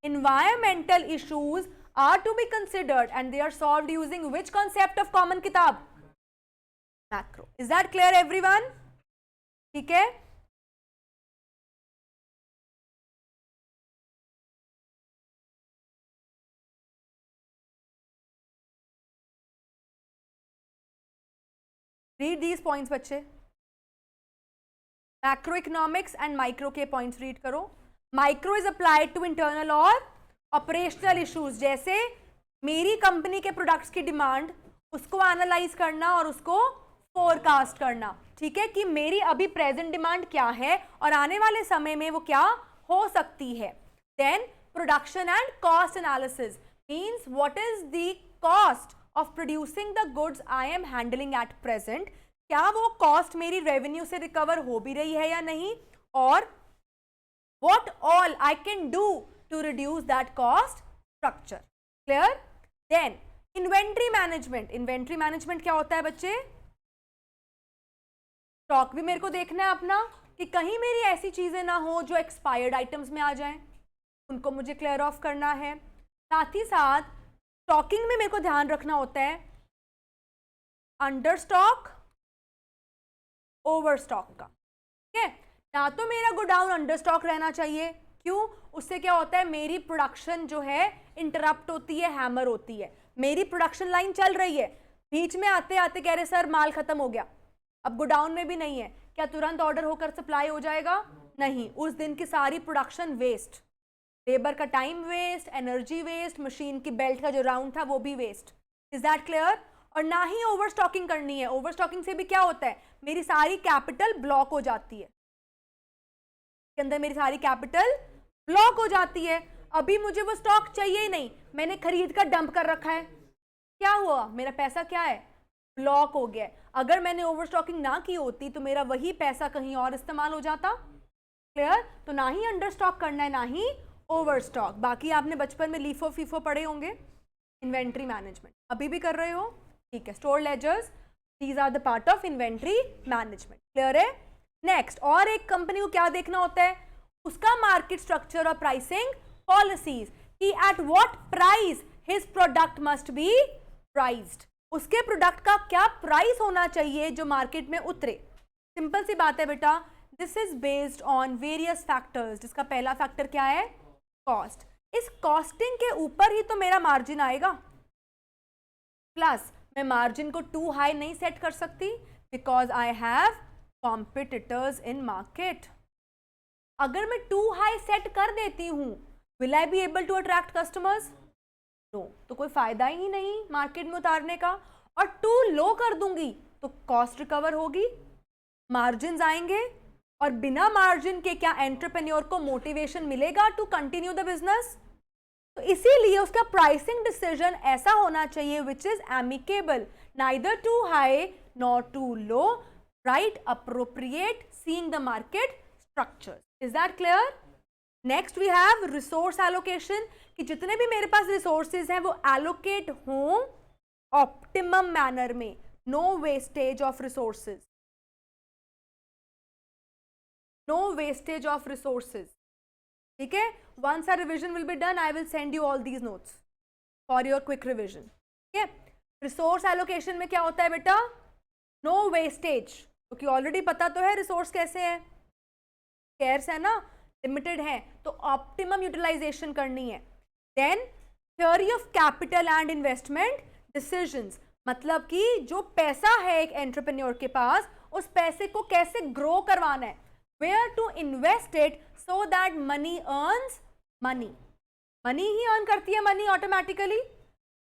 environmental issues, are to be considered and they are solved using which concept of common किताब? Macro. Is that clear everyone? ठीक है? Read these points बच्चे. Macro economics and micro के points read करो. Micro is applied to internal और operational issues, जैसे मेरी company के प्रोडक्ट्स की डिमांड, उसको एनालाइज करना और उसको फोरकास्ट करना. ठीक है, कि मेरी अभी प्रेजेंट डिमांड क्या है और आने वाले समय में वो क्या हो सकती है. Then production and cost analysis means what is the cost of producing the goods I am handling at present. क्या वो कॉस्ट मेरी रेवेन्यू से रिकवर हो भी रही है या नहीं, और what all I can do to reduce that cost structure. Clear? Then inventory management. Inventory management क्या होता है बच्चे? स्टॉक भी मेरे को देखना है अपना, कि कहीं मेरी ऐसी चीजें ना हो जो एक्सपायर्ड आइटम्स में आ जाएं, उनको मुझे क्लियर ऑफ करना है. साथ ही साथ स्टॉकिंग में मेरे को ध्यान रखना होता है अंडर स्टॉक, ओवर स्टॉक का. ठीक है, ना तो मेरा गोडाउन अंडर स्टॉक रहना चाहिए. क्यों? उससे क्या होता है, मेरी प्रोडक्शन जो है इंटरप्ट होती है, हैमर होती है. मेरी प्रोडक्शन लाइन चल रही है, बीच में आते आते कह रहे सर माल खत्म हो गया, अब गोडाउन में भी नहीं है, क्या तुरंत ऑर्डर होकर सप्लाई हो जाएगा? नहीं, उस दिन की सारी प्रोडक्शन वेस्ट, लेबर का time waste, energy waste, machine की बेल्ट का जो राउंड था वो भी वेस्ट. Is that clear? और ना ही ओवर स्टॉकिंग करनी है. ओवर स्टॉकिंग से भी क्या होता है, मेरी सारी कैपिटल ब्लॉक हो जाती है, के अंदर मेरी सारी कैपिटल ब्लॉक हो जाती है. अभी मुझे वो स्टॉक चाहिए ही नहीं, मैंने खरीद कर डंप कर रखा है, क्या हुआ, मेरा पैसा क्या है, ब्लॉक हो गया. अगर मैंने ओवर स्टॉकिंग ना की होती तो मेरा वही पैसा कहीं और इस्तेमाल हो जाता. क्लियर? तो ना ही अंडर स्टॉक करना है, ना ही ओवर स्टॉक. बाकी आपने बचपन में लीफो फीफो पढ़े होंगे. इन्वेंट्री मैनेजमेंट अभी भी कर रहे हो? ठीक है. Store ledgers, these are the part of inventory management. Clear है? नेक्स्ट, और एक कंपनी को क्या देखना होता है, उसका मार्केट स्ट्रक्चर और प्राइसिंग पॉलिसीज, कि at what price his product must be priced. उसके प्रोडक्ट का क्या प्राइस होना चाहिए जो मार्केट में उतरे. सिंपल सी बात है बेटा, this is based on various factors, जिसका पहला फैक्टर क्या है, कॉस्ट. इस कॉस्टिंग के ऊपर ही तो मेरा मार्जिन आएगा. प्लस मैं मार्जिन को टू हाई नहीं सेट कर सकती, because I have competitors in market. अगर मैं टू हाई सेट कर देती हूं, will I be able to attract customers? No, तो कोई फायदा ही नहीं मार्केट में उतारने का. और टू लो कर दूंगी तो कॉस्ट रिकवर होगी, मार्जिन आएंगे, और बिना मार्जिन के क्या एंटरप्रेन्योर को मोटिवेशन मिलेगा टू कंटिन्यू द बिजनेस. तो इसीलिए उसका प्राइसिंग डिसीजन ऐसा होना चाहिए which is amicable, neither too high nor too low, right, appropriate, seeing the market structure. Is that clear? Next we have resource allocation, कि जितने भी मेरे पास रिसोर्सेज हैं वो एलोकेट हों ऑप्टिमम मैनर में, no wastage of resources. No wastage of resources. ठीक है? Once a revision will be done, I will send you all these notes for your quick revision. ठीक है? Resource allocation में क्या होता है बेटा? No wastage. क्योंकि ऑलरेडी पता तो है रिसोर्स कैसे है, स्कैर्स है ना, लिमिटेड है, तो ऑप्टिमम यूटिलाइजेशन करनी है. Then theory of capital and investment decisions, मतलब कि जो पैसा है एक एंटरप्रेन्योर के पास, उस पैसे को कैसे ग्रो करवाना है, where to invest it so that money earns money. Money he earn करती है money automatically,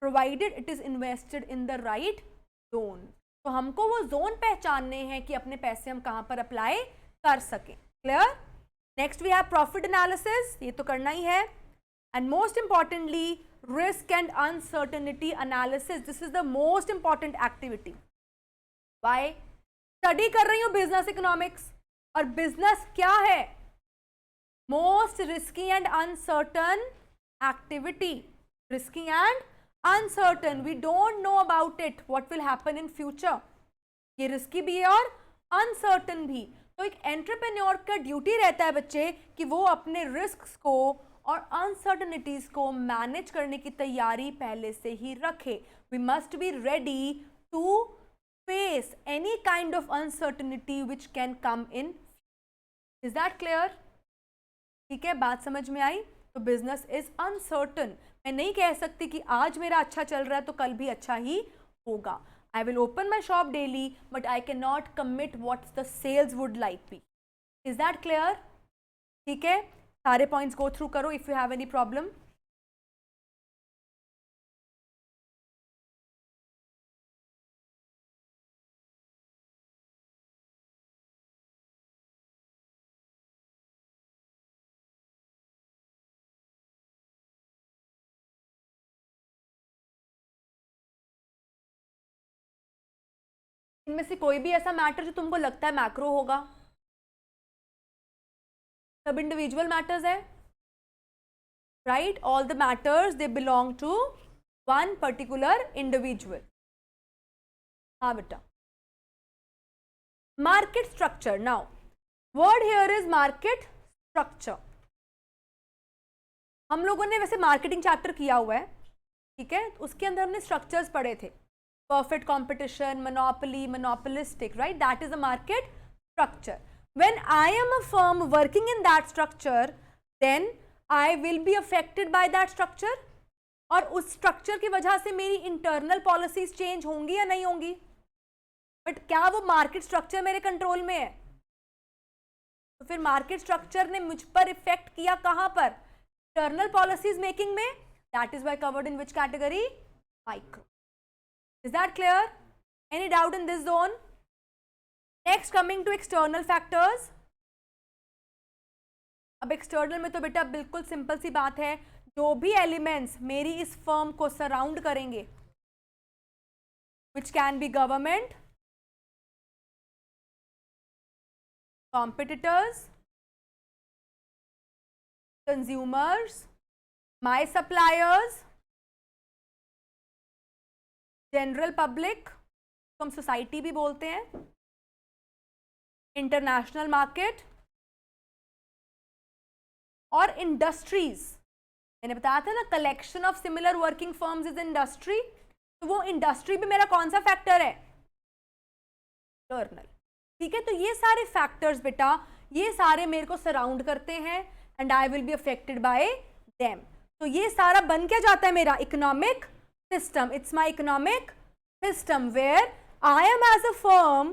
provided it is invested in the right zone. तो हमको वो जोन पहचानने हैं कि अपने पैसे हम कहाँ पर अप्लाई कर सकें. Clear? Next we have profit analysis, ये तो करना ही है. And most importantly risk and uncertainty analysis. This is the most important activity. Why? Study कर रही हूँ बिजनेस इकोनॉमिक्स, और बिजनेस क्या है, most risky and uncertain activity. Risky and uncertain, we don't know about it, what will happen in future. ये risky भी है और अनसर्टन भी. तो एक एंटरप्रेन्योर का ड्यूटी रहता है बच्चे कि वो अपने रिस्क को और अनसर्टनिटीज को मैनेज करने की तैयारी पहले से ही रखे. We must be ready to face any kind of uncertainty which can come in. Is that clear? ठीक है, बात समझ में आई? तो बिजनेस इज अनसर्टन. मैं नहीं कह सकती कि आज मेरा अच्छा चल रहा है तो कल भी अच्छा ही होगा. I will open my shop daily, but I cannot commit what the sales would like be. Is that clear? ठीक है, सारे points go through करो if you have any problem. इनमें से कोई भी ऐसा मैटर जो तुमको लगता है मैक्रो होगा? सब इंडिविजुअल मैटर्स है, right? All the matters they belong to one particular individual. हाँ बेटा. Market structure. Now word here is market structure. हम लोगों ने वैसे मार्केटिंग चैप्टर किया हुआ है, ठीक है? उसके अंदर हमने स्ट्रक्चर्स पढ़े थे. Perfect competition, monopoly, monopolistic, right? That is a market structure. When I am a firm working in that structure, then I will be affected by that structure. और उस स्ट्रक्चर की वजह से मेरी इंटरनल पॉलिसीज चेंज होंगी या नहीं होंगी? बट क्या वो मार्केट स्ट्रक्चर मेरे कंट्रोल में है? तो फिर मार्केट स्ट्रक्चर ने मुझ पर इफेक्ट किया कहां पर? इंटरनल पॉलिसीज मेकिंग में. That is why covered in which category? Micro. Is that clear? Any doubt in this zone? Next, coming to external factors. अब external में तो बेटा बिल्कुल सिंपल सी बात है, जो भी एलिमेंट्स मेरी इस फर्म को सराउंड करेंगे, which can be government, competitors, consumers, my suppliers, general public, तो हम सोसाइटी भी बोलते हैं, इंटरनेशनल मार्केट और इंडस्ट्रीज. मैंने बताया था ना, collection of similar working firms is industry. तो वो इंडस्ट्री भी मेरा कौन सा फैक्टर है? इंटरनल. ठीक है, तो ये सारे फैक्टर्स बेटा, ये सारे मेरे को सराउंड करते हैं and I will be affected by them. तो ये सारा बन क्या जाता है मेरा economic system. It's my economic system where I am as a firm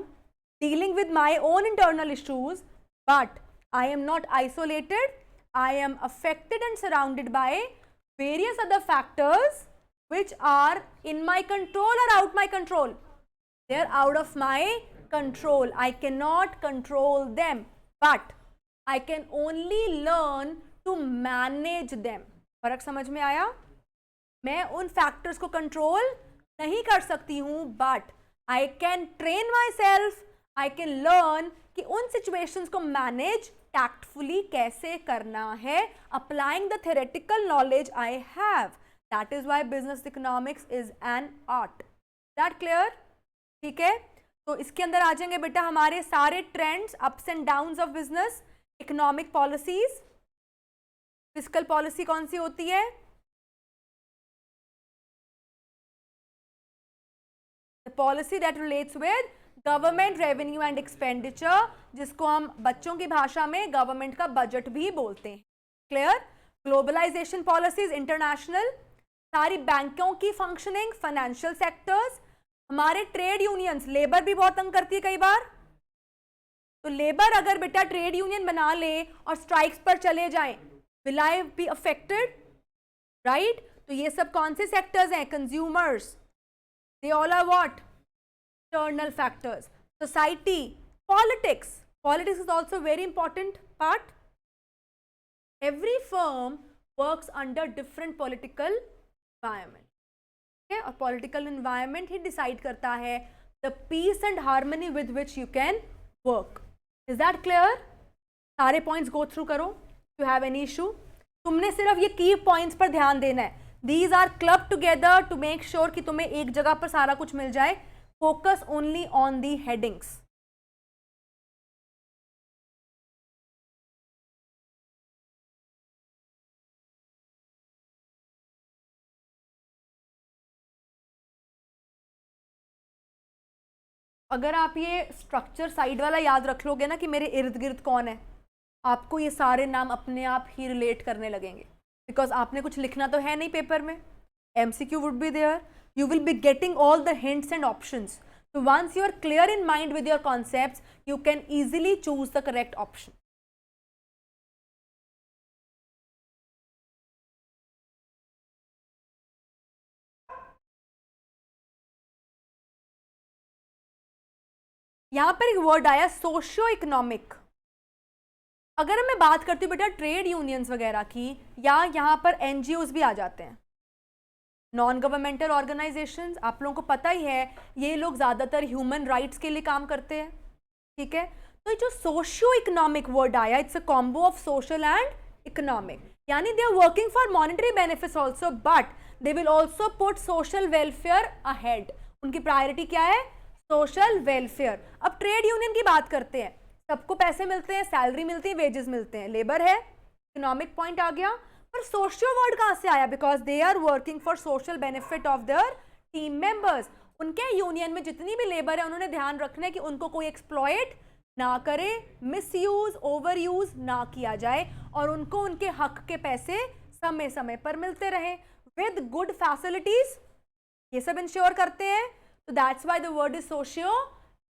dealing with my own internal issues, but I am not isolated. I am affected and surrounded by various other factors which are in my control or out my control. They are out of my control. I cannot control them, but I can only learn to manage them. फर्क समझ में आया? मैं उन factors को control नहीं कर सकती हूं, but I can train myself, I can learn कि उन सिचुएशंस को मैनेज टैक्टफुली कैसे करना है, applying the theoretical knowledge I have. That is why business economics is an art. That clear? ठीक है, तो इसके अंदर आ जाएंगे बेटा हमारे सारे trends, ups and downs of business. Economic policies, fiscal policy कौन सी होती है? The policy that relates with government revenue and expenditure, जिसको हम बच्चों की भाषा में गवर्नमेंट का बजट भी बोलते हैं. क्लियर? ग्लोबलाइजेशन पॉलिसीज, इंटरनेशनल, सारी बैंकों की फंक्शनिंग, फाइनेंशियल सेक्टर्स, हमारे ट्रेड यूनियंस. लेबर भी बहुत तंग करती है कई बार, तो लेबर अगर बेटा ट्रेड यूनियन बना ले और स्ट्राइक्स पर चले जाएं, will I be affected? Right? तो ये सब कौन से सेक्टर्स हैं? Consumers. They all are what? External factors. Society, politics. Politics is also a very important part. Every firm works under different political environment. Okay? और political environment ही decide करता है the peace and harmony with which you can work. Is that clear? सारे points go through करो. If you have any issue, तुमने सिर्फ ये key points पर ध्यान देना है. These are clubbed together to make sure कि तुम्हें एक जगह पर सारा कुछ मिल जाए. Focus only on the headings. अगर आप ये स्ट्रक्चर साइड वाला याद रख लोगे ना कि मेरे इर्द गिर्द कौन है, आपको ये सारे नाम अपने आप ही रिलेट करने लगेंगे, बिकॉज आपने कुछ लिखना तो है नहीं पेपर में. MCQ would be there. You will be getting all the hints and options. So once you are clear in mind with your concepts, you can easily choose the correct option. यहां पर एक word आया socio economic. अगर मैं बात करती हूँ बेटा ट्रेड यूनियंस वगैरह की, या यहाँ पर NGOs भी आ जाते हैं, नॉन गवर्नमेंटल ऑर्गेनाइजेशंस. आप लोगों को पता ही है ये लोग ज़्यादातर ह्यूमन राइट्स के लिए काम करते हैं. ठीक है, तो ये जो सोशियो इकोनॉमिक वर्ड आया, it's a combo of social and economic. यानी they are working for monetary benefits also, but they will also put social welfare ahead. उनकी प्रायोरिटी क्या है? Social welfare. अब ट्रेड यूनियन की बात करते हैं, सबको पैसे मिलते हैं, सैलरी मिलती है, वेजेस मिलते हैं, लेबर है, इकोनॉमिक पॉइंट आ गया. पर सोशियो वर्ड कहां से आया? Because they are working for social benefit of their team members. उनके यूनियन में जितनी भी लेबर है उन्होंने ध्यान रखना है कि उनको कोई एक्सप्लॉइट ना करे, मिसयूज ओवर यूज ना किया जाए, और उनको उनके हक के पैसे समय समय पर मिलते रहे विद गुड फैसिलिटीज. ये सब इंश्योर करते हैं. तो that's why the word is socio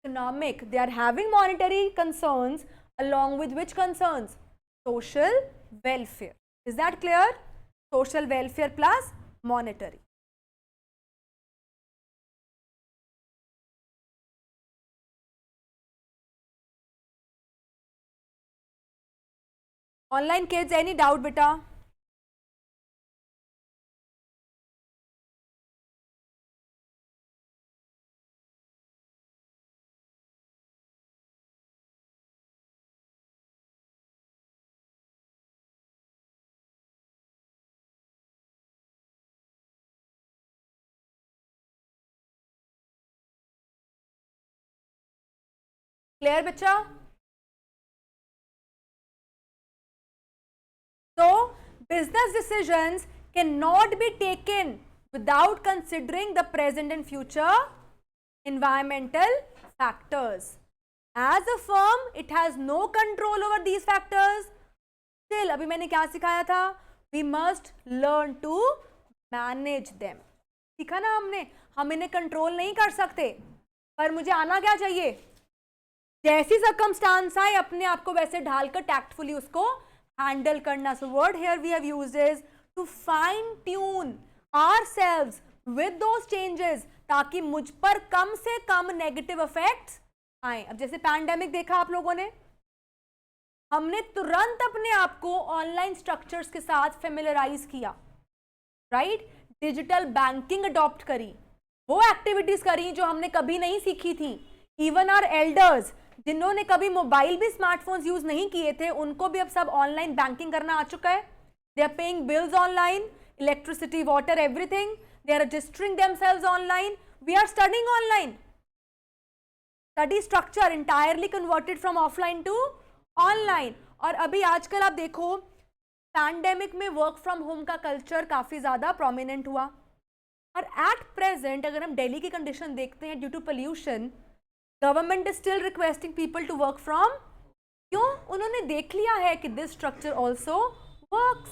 economic. They are having monetary concerns along with which concerns? Social welfare. Is that clear? Social welfare plus monetary. Online kids, any doubt beta? Clear बच्चा? So business decisions cannot be taken without considering the present and future environmental factors. As a firm, it has no control over these factors. Still, अभी मैंने क्या सिखाया था? We must learn to manage them. सीखा ना हमने, हम इन्हें कंट्रोल नहीं कर सकते, पर मुझे आना क्या चाहिए? जैसी सर्कमस्टांस आए अपने आप को वैसे ढालकर टैक्टफुली उसको हैंडल करना. So word here we have used is to fine tune ourselves with those changes, ताकि मुझ पर कम से कम नेगेटिव इफेक्ट्स आए. अब जैसे पैंडेमिक देखा आप लोगों ने, हमने तुरंत अपने आप को ऑनलाइन स्ट्रक्चर्स के साथ फेमिलराइज किया, राइट? डिजिटल बैंकिंग अडॉप्ट करी, वो एक्टिविटीज करी जो हमने कभी नहीं सीखी थी. इवन आवर एल्डर्स जिन्होंने कभी मोबाइल भी स्मार्टफोन्स यूज नहीं किए थे, उनको भी अब सब ऑनलाइन बैंकिंग करना आ चुका है. They are paying bills online, electricity, water, everything. They are registering themselves online. We are studying online. Study structure entirely converted from offline to online. और अभी आजकल आप देखो पैंडेमिक में वर्क फ्रॉम होम का कल्चर काफी ज्यादा प्रोमिनेंट हुआ. और एट प्रेजेंट अगर हम दिल्ली की कंडीशन देखते हैं, due to pollution, government is still requesting people to work from. क्यों? उन्होंने देख लिया है कि दिस स्ट्रक्चर ऑल्सो वर्क्स.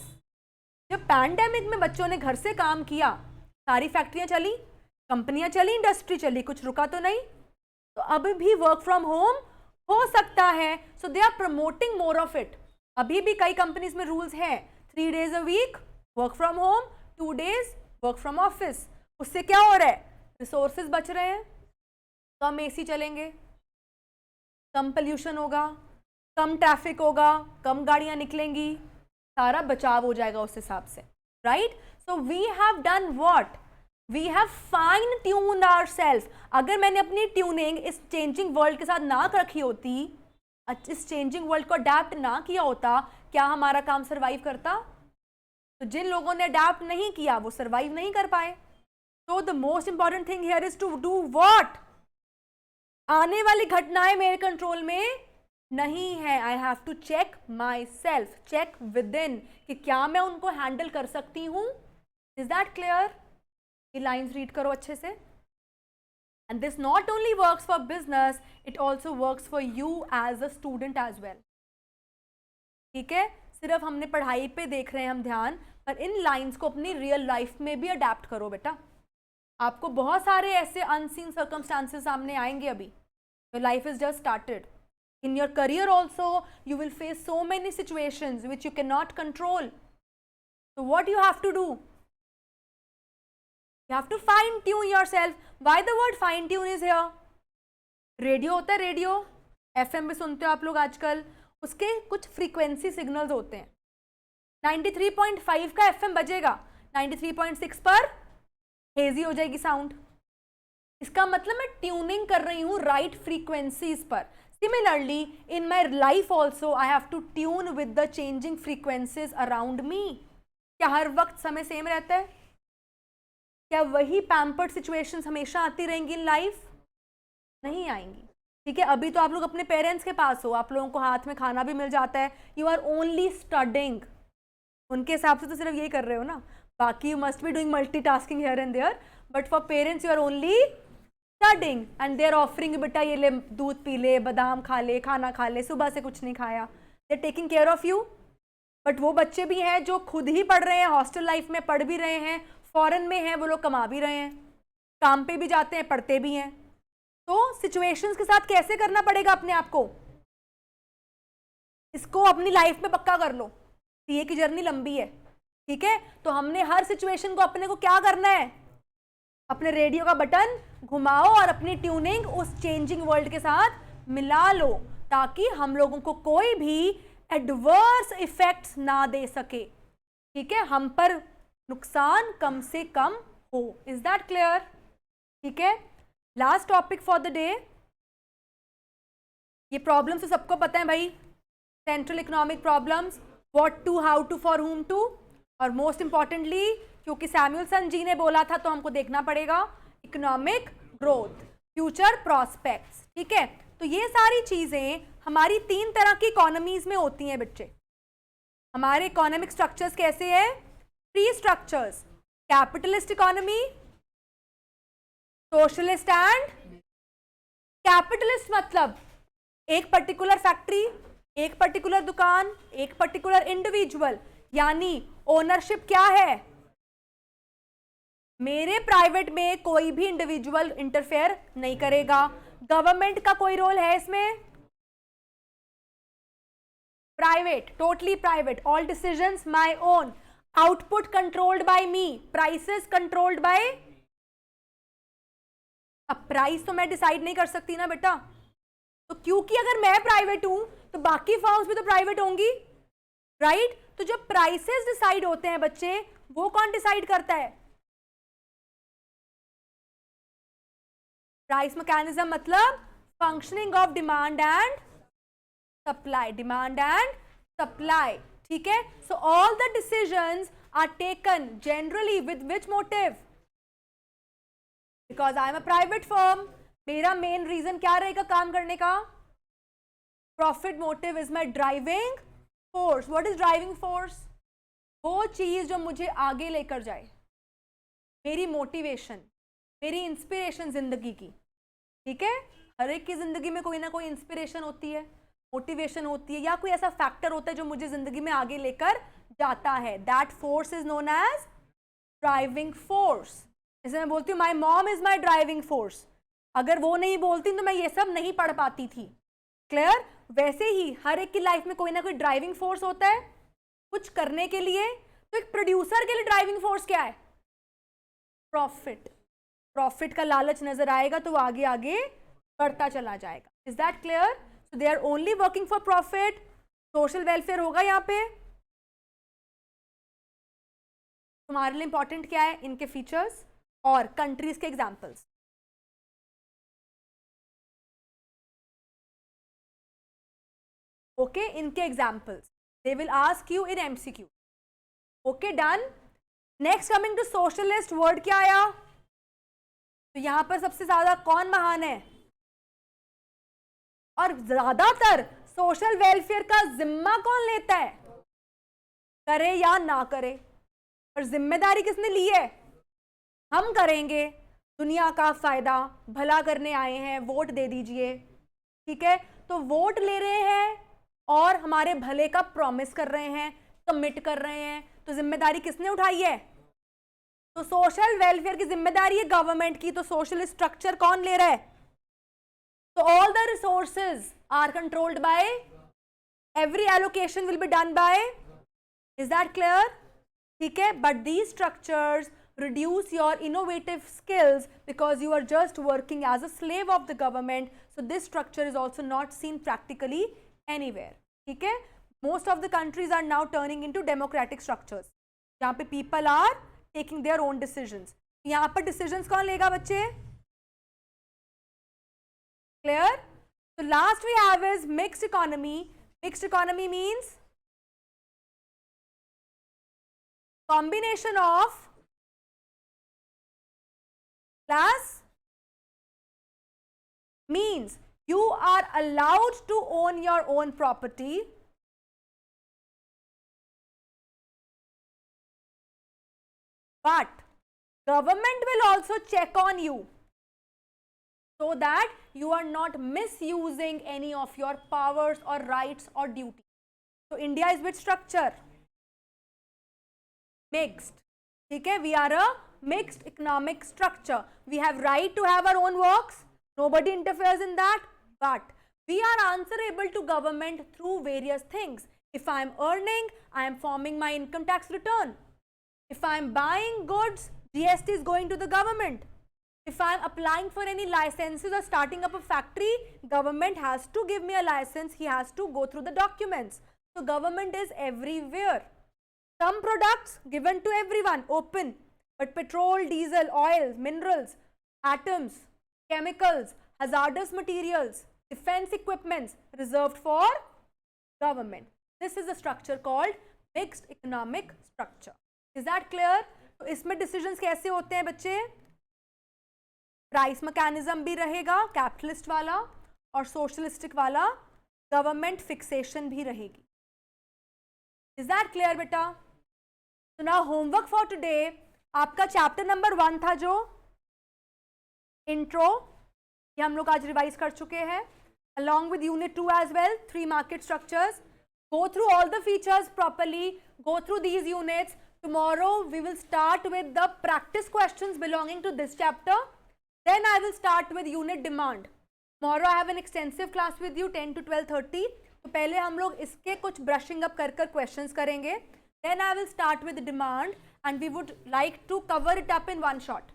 जब पैंडेमिक में बच्चों ने घर से काम किया, सारी फैक्ट्रियां चली, कंपनियां चली, इंडस्ट्री चली, कुछ रुका तो नहीं. तो अब भी वर्क फ्रॉम होम हो सकता है. So they are promoting more of it. अभी भी कई कंपनीज में रूल्स हैं, 3 days a week work from home, 2 days work from office. उससे क्या हो रहा है? रिसोर्सेज बच रहे हैं, कम एसी चलेंगे, कम पोल्यूशन होगा, कम ट्रैफिक होगा, कम गाड़ियां निकलेंगी, सारा बचाव हो जाएगा उस हिसाब से, right? So we have done what? We have fine tuned ourself. अगर मैंने अपनी ट्यूनिंग इस चेंजिंग वर्ल्ड के साथ ना रखी होती, इस चेंजिंग वर्ल्ड को अडेप्ट ना किया होता, क्या हमारा काम सर्वाइव करता? तो जिन लोगों ने अडेप्ट नहीं किया वो सर्वाइव नहीं कर पाए. तो the most important thing here is to do what? आने वाली घटनाएं मेरे कंट्रोल में नहीं है. I have to check myself, check within, कि क्या मैं उनको हैंडल कर सकती हूं. Is that clear? ये लाइन्स रीड करो अच्छे से. And this not only works for business, it also works for you as a student as well. ठीक है, सिर्फ हमने पढ़ाई पे देख रहे हैं हम ध्यान, पर इन लाइंस को अपनी रियल लाइफ में भी अडेप्ट करो बेटा. आपको बहुत सारे ऐसे अनसीन सर्कमस्टांसेस सामने आएंगे अभी. Your life is just started. In your career also, you will face so many situations which you cannot control. So what you have to do? You have to fine tune yourself. Why the word fine tune is here? Radio होता है, radio FM भी सुनते हो आप लोग आजकल, उसके कुछ फ्रीक्वेंसी सिग्नल्स होते हैं. 93.5 का FM बजेगा, 93.6 पर हेजी हो जाएगी साउंड. इसका मतलब मैं ट्यूनिंग कर रही हूँ राइट फ्रीक्वेंसीज पर. Similarly, in my life also, I have to tune with the changing frequencies around me. क्या हर वक्त समय सेम रहता है? क्या वही पैम्पर्ड सिचुएशंस हमेशा आती रहेंगी इन लाइफ? नहीं आएंगी. ठीक है, अभी तो आप लोग अपने पेरेंट्स के पास हो, आप लोगों को हाथ में खाना भी मिल जाता है. You are only studying. उनके हिसाब से तो सिर्फ यही कर रहे हो ना, बाकी you must be doing multitasking here and there. But for parents you are only studying and they are offering बेटा ये ले, दूध पी ले, बादाम खा ले, खाना खा ले, सुबह से कुछ नहीं खाया. they are taking care of you. But वो बच्चे भी हैं जो खुद ही पढ़ रहे हैं, हॉस्टल लाइफ में पढ़ भी रहे हैं, फॉरेन में हैं, वो लोग कमा भी रहे हैं, काम पे भी जाते हैं, पढ़ते भी हैं. तो सिचुएशंस के साथ कैसे करना पड़ेगा अपने आप को, इसको अपनी लाइफ में पक्का कर लो. सीए की जर्नी लंबी है. ठीक है, तो हमने हर सिचुएशन को अपने को क्या करना है, अपने रेडियो का बटन घुमाओ और अपनी ट्यूनिंग उस चेंजिंग वर्ल्ड के साथ मिला लो, ताकि हम लोगों को कोई भी एडवर्स इफेक्ट्स ना दे सके. ठीक है, हम पर नुकसान कम से कम हो. Is that clear? ठीक है, last topic for the day. ये प्रॉब्लम्स तो सबको पता है भाई, central economic problems, what to, how to, for whom to, और मोस्ट इंपॉर्टेंटली क्योंकि सैमुअलसन जी ने बोला था तो हमको देखना पड़ेगा इकोनॉमिक ग्रोथ, फ्यूचर प्रॉस्पेक्ट्स. ठीक है, तो ये सारी चीजें हमारी 3 तरह की इकोनॉमीज में होती हैं बच्चे. हमारे इकोनॉमिक स्ट्रक्चर्स कैसे हैं? 3 structures: capitalist economy, socialist and. Capitalist मतलब एक पर्टिकुलर फैक्ट्री, एक पर्टिकुलर दुकान, एक पर्टिकुलर इंडिविजुअल, यानी ओनरशिप क्या है, मेरे प्राइवेट में कोई भी इंडिविजुअल इंटरफेयर नहीं करेगा. गवर्नमेंट का कोई रोल है इसमें? Private, totally private, all decisions my own, output controlled by me, prices controlled by. अब प्राइस तो मैं डिसाइड नहीं कर सकती ना बेटा, तो क्योंकि अगर मैं प्राइवेट हूं तो बाकी फर्म्स भी तो प्राइवेट होंगी, राइट? तो जो प्राइसेस डिसाइड होते हैं बच्चे, वो कौन डिसाइड करता है? प्राइस मैकेनिज्म मतलब functioning of demand and supply, demand and supply. ठीक है, so all the decisions are taken generally with which motive? Because I am a private firm. मेरा मेन रीजन क्या रहेगा काम करने का? Profit motive is my driving force. What is driving force? वो चीज जो मुझे आगे लेकर जाए, मेरी मोटिवेशन, मेरी इंस्पिरेशन जिंदगी की. ठीक है, हर एक की जिंदगी में कोई ना कोई इंस्पिरेशन होती है, मोटिवेशन होती है, या कोई ऐसा फैक्टर होता है जो मुझे जिंदगी में आगे लेकर जाता है. That force is known as driving force. जैसे मैं बोलती हूँ my mom is my driving force, अगर वो नहीं बोलती तो मैं ये सब नहीं पढ़ पाती थी. क्लियर? वैसे ही हर एक की लाइफ में कोई ना कोई ड्राइविंग फोर्स होता है कुछ करने के लिए. तो एक प्रोड्यूसर के लिए ड्राइविंग फोर्स क्या है? प्रॉफिट. प्रॉफिट का लालच नजर आएगा तो वो आगे आगे बढ़ता चला जाएगा. Is that clear? So they are only working for profit. Social welfare होगा यहाँ पे. तुम्हारे लिए इंपॉर्टेंट क्या है? इनके फीचर्स और कंट्रीज के एग्जाम्पल्स. ओके, इनके examples they will ask you in MCQ. Okay, done. Next coming to socialist, word क्या आया? तो यहां पर सबसे ज्यादा कौन महान है? और ज्यादातर सोशल वेलफेयर का जिम्मा कौन लेता है? करे या ना करे, पर जिम्मेदारी किसने ली है? हम करेंगे. दुनिया का फायदा, भला करने आए हैं, वोट दे दीजिए, ठीक है। तो वोट ले रहे हैं और हमारे भले का प्रॉमिस कर रहे हैं, कमिट कर रहे हैं, तो जिम्मेदारी किसने उठाई है? तो सोशल वेलफेयर की जिम्मेदारी है गवर्नमेंट की, तो सोशल स्ट्रक्चर कौन ले रहा है? तो all the resources are controlled by, every allocation will be done by, is that clear? ठीक है, but these structures reduce your innovative skills because you are just working as a slave of the government. So this structure is also not seen practically anywhere. ठीक है, most of the countries are now turning into democratic structures जहाँ पे people are taking their own decisions. यहाँ पर decisions कौन लेगा बच्चे? Clear? So last we have is mixed economy. Mixed economy means combination of class, means you are allowed to own your own property, but government will also check on you so that you are not misusing any of your powers or rights or duties. So India is which structure? Mixed. Okay, we are a mixed economic structure. We have right to have our own works, nobody interferes in that, but we are answerable to government through various things. If I am earning, I am forming my income tax return. If I am buying goods, GST is going to the government. If I am applying for any licenses or starting up a factory, government has to give me a license, he has to go through the documents. So government is everywhere. Some products given to everyone, open. But petrol, diesel, oil, minerals, atoms, chemicals, hazardous materials, defense equipments reserved for government. This is a structure called mixed economic structure. Is that clear? तो इसमें decisions कैसे होते हैं बच्चे? Price mechanism भी रहेगा capitalist वाला और socialistic वाला government fixation भी रहेगी. Is that clear बेटा? So now homework for today. आपका चैप्टर नंबर 1 था जो इंट्रो, ये हम लोग आज रिवाइज कर चुके हैं, along with unit 2 as well, 3 market structures. Go through all the features properly, go through these units. Tomorrow we will start with the practice questions belonging to this chapter. Then I will start with unit demand. Tomorrow I have an extensive class with you 10 to 12:30. तो पहले हम लोग इसके कुछ brushing up कर questions करेंगे. Then I will start with demand and we would like to cover it up in one shot.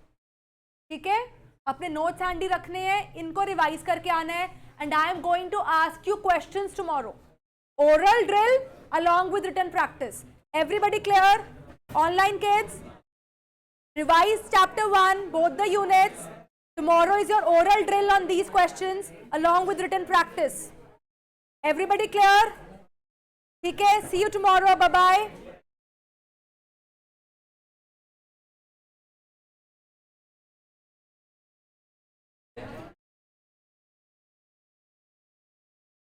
ठीक है, अपने notes handy रखने हैं, इनको revise करके आना है, and I am going to ask you questions tomorrow. Oral drill along with written practice. Everybody clear? Online kids, revise chapter 1, both the units. Tomorrow is your oral drill on these questions along with written practice. Everybody clear? ठीक है, see you tomorrow. Bye bye.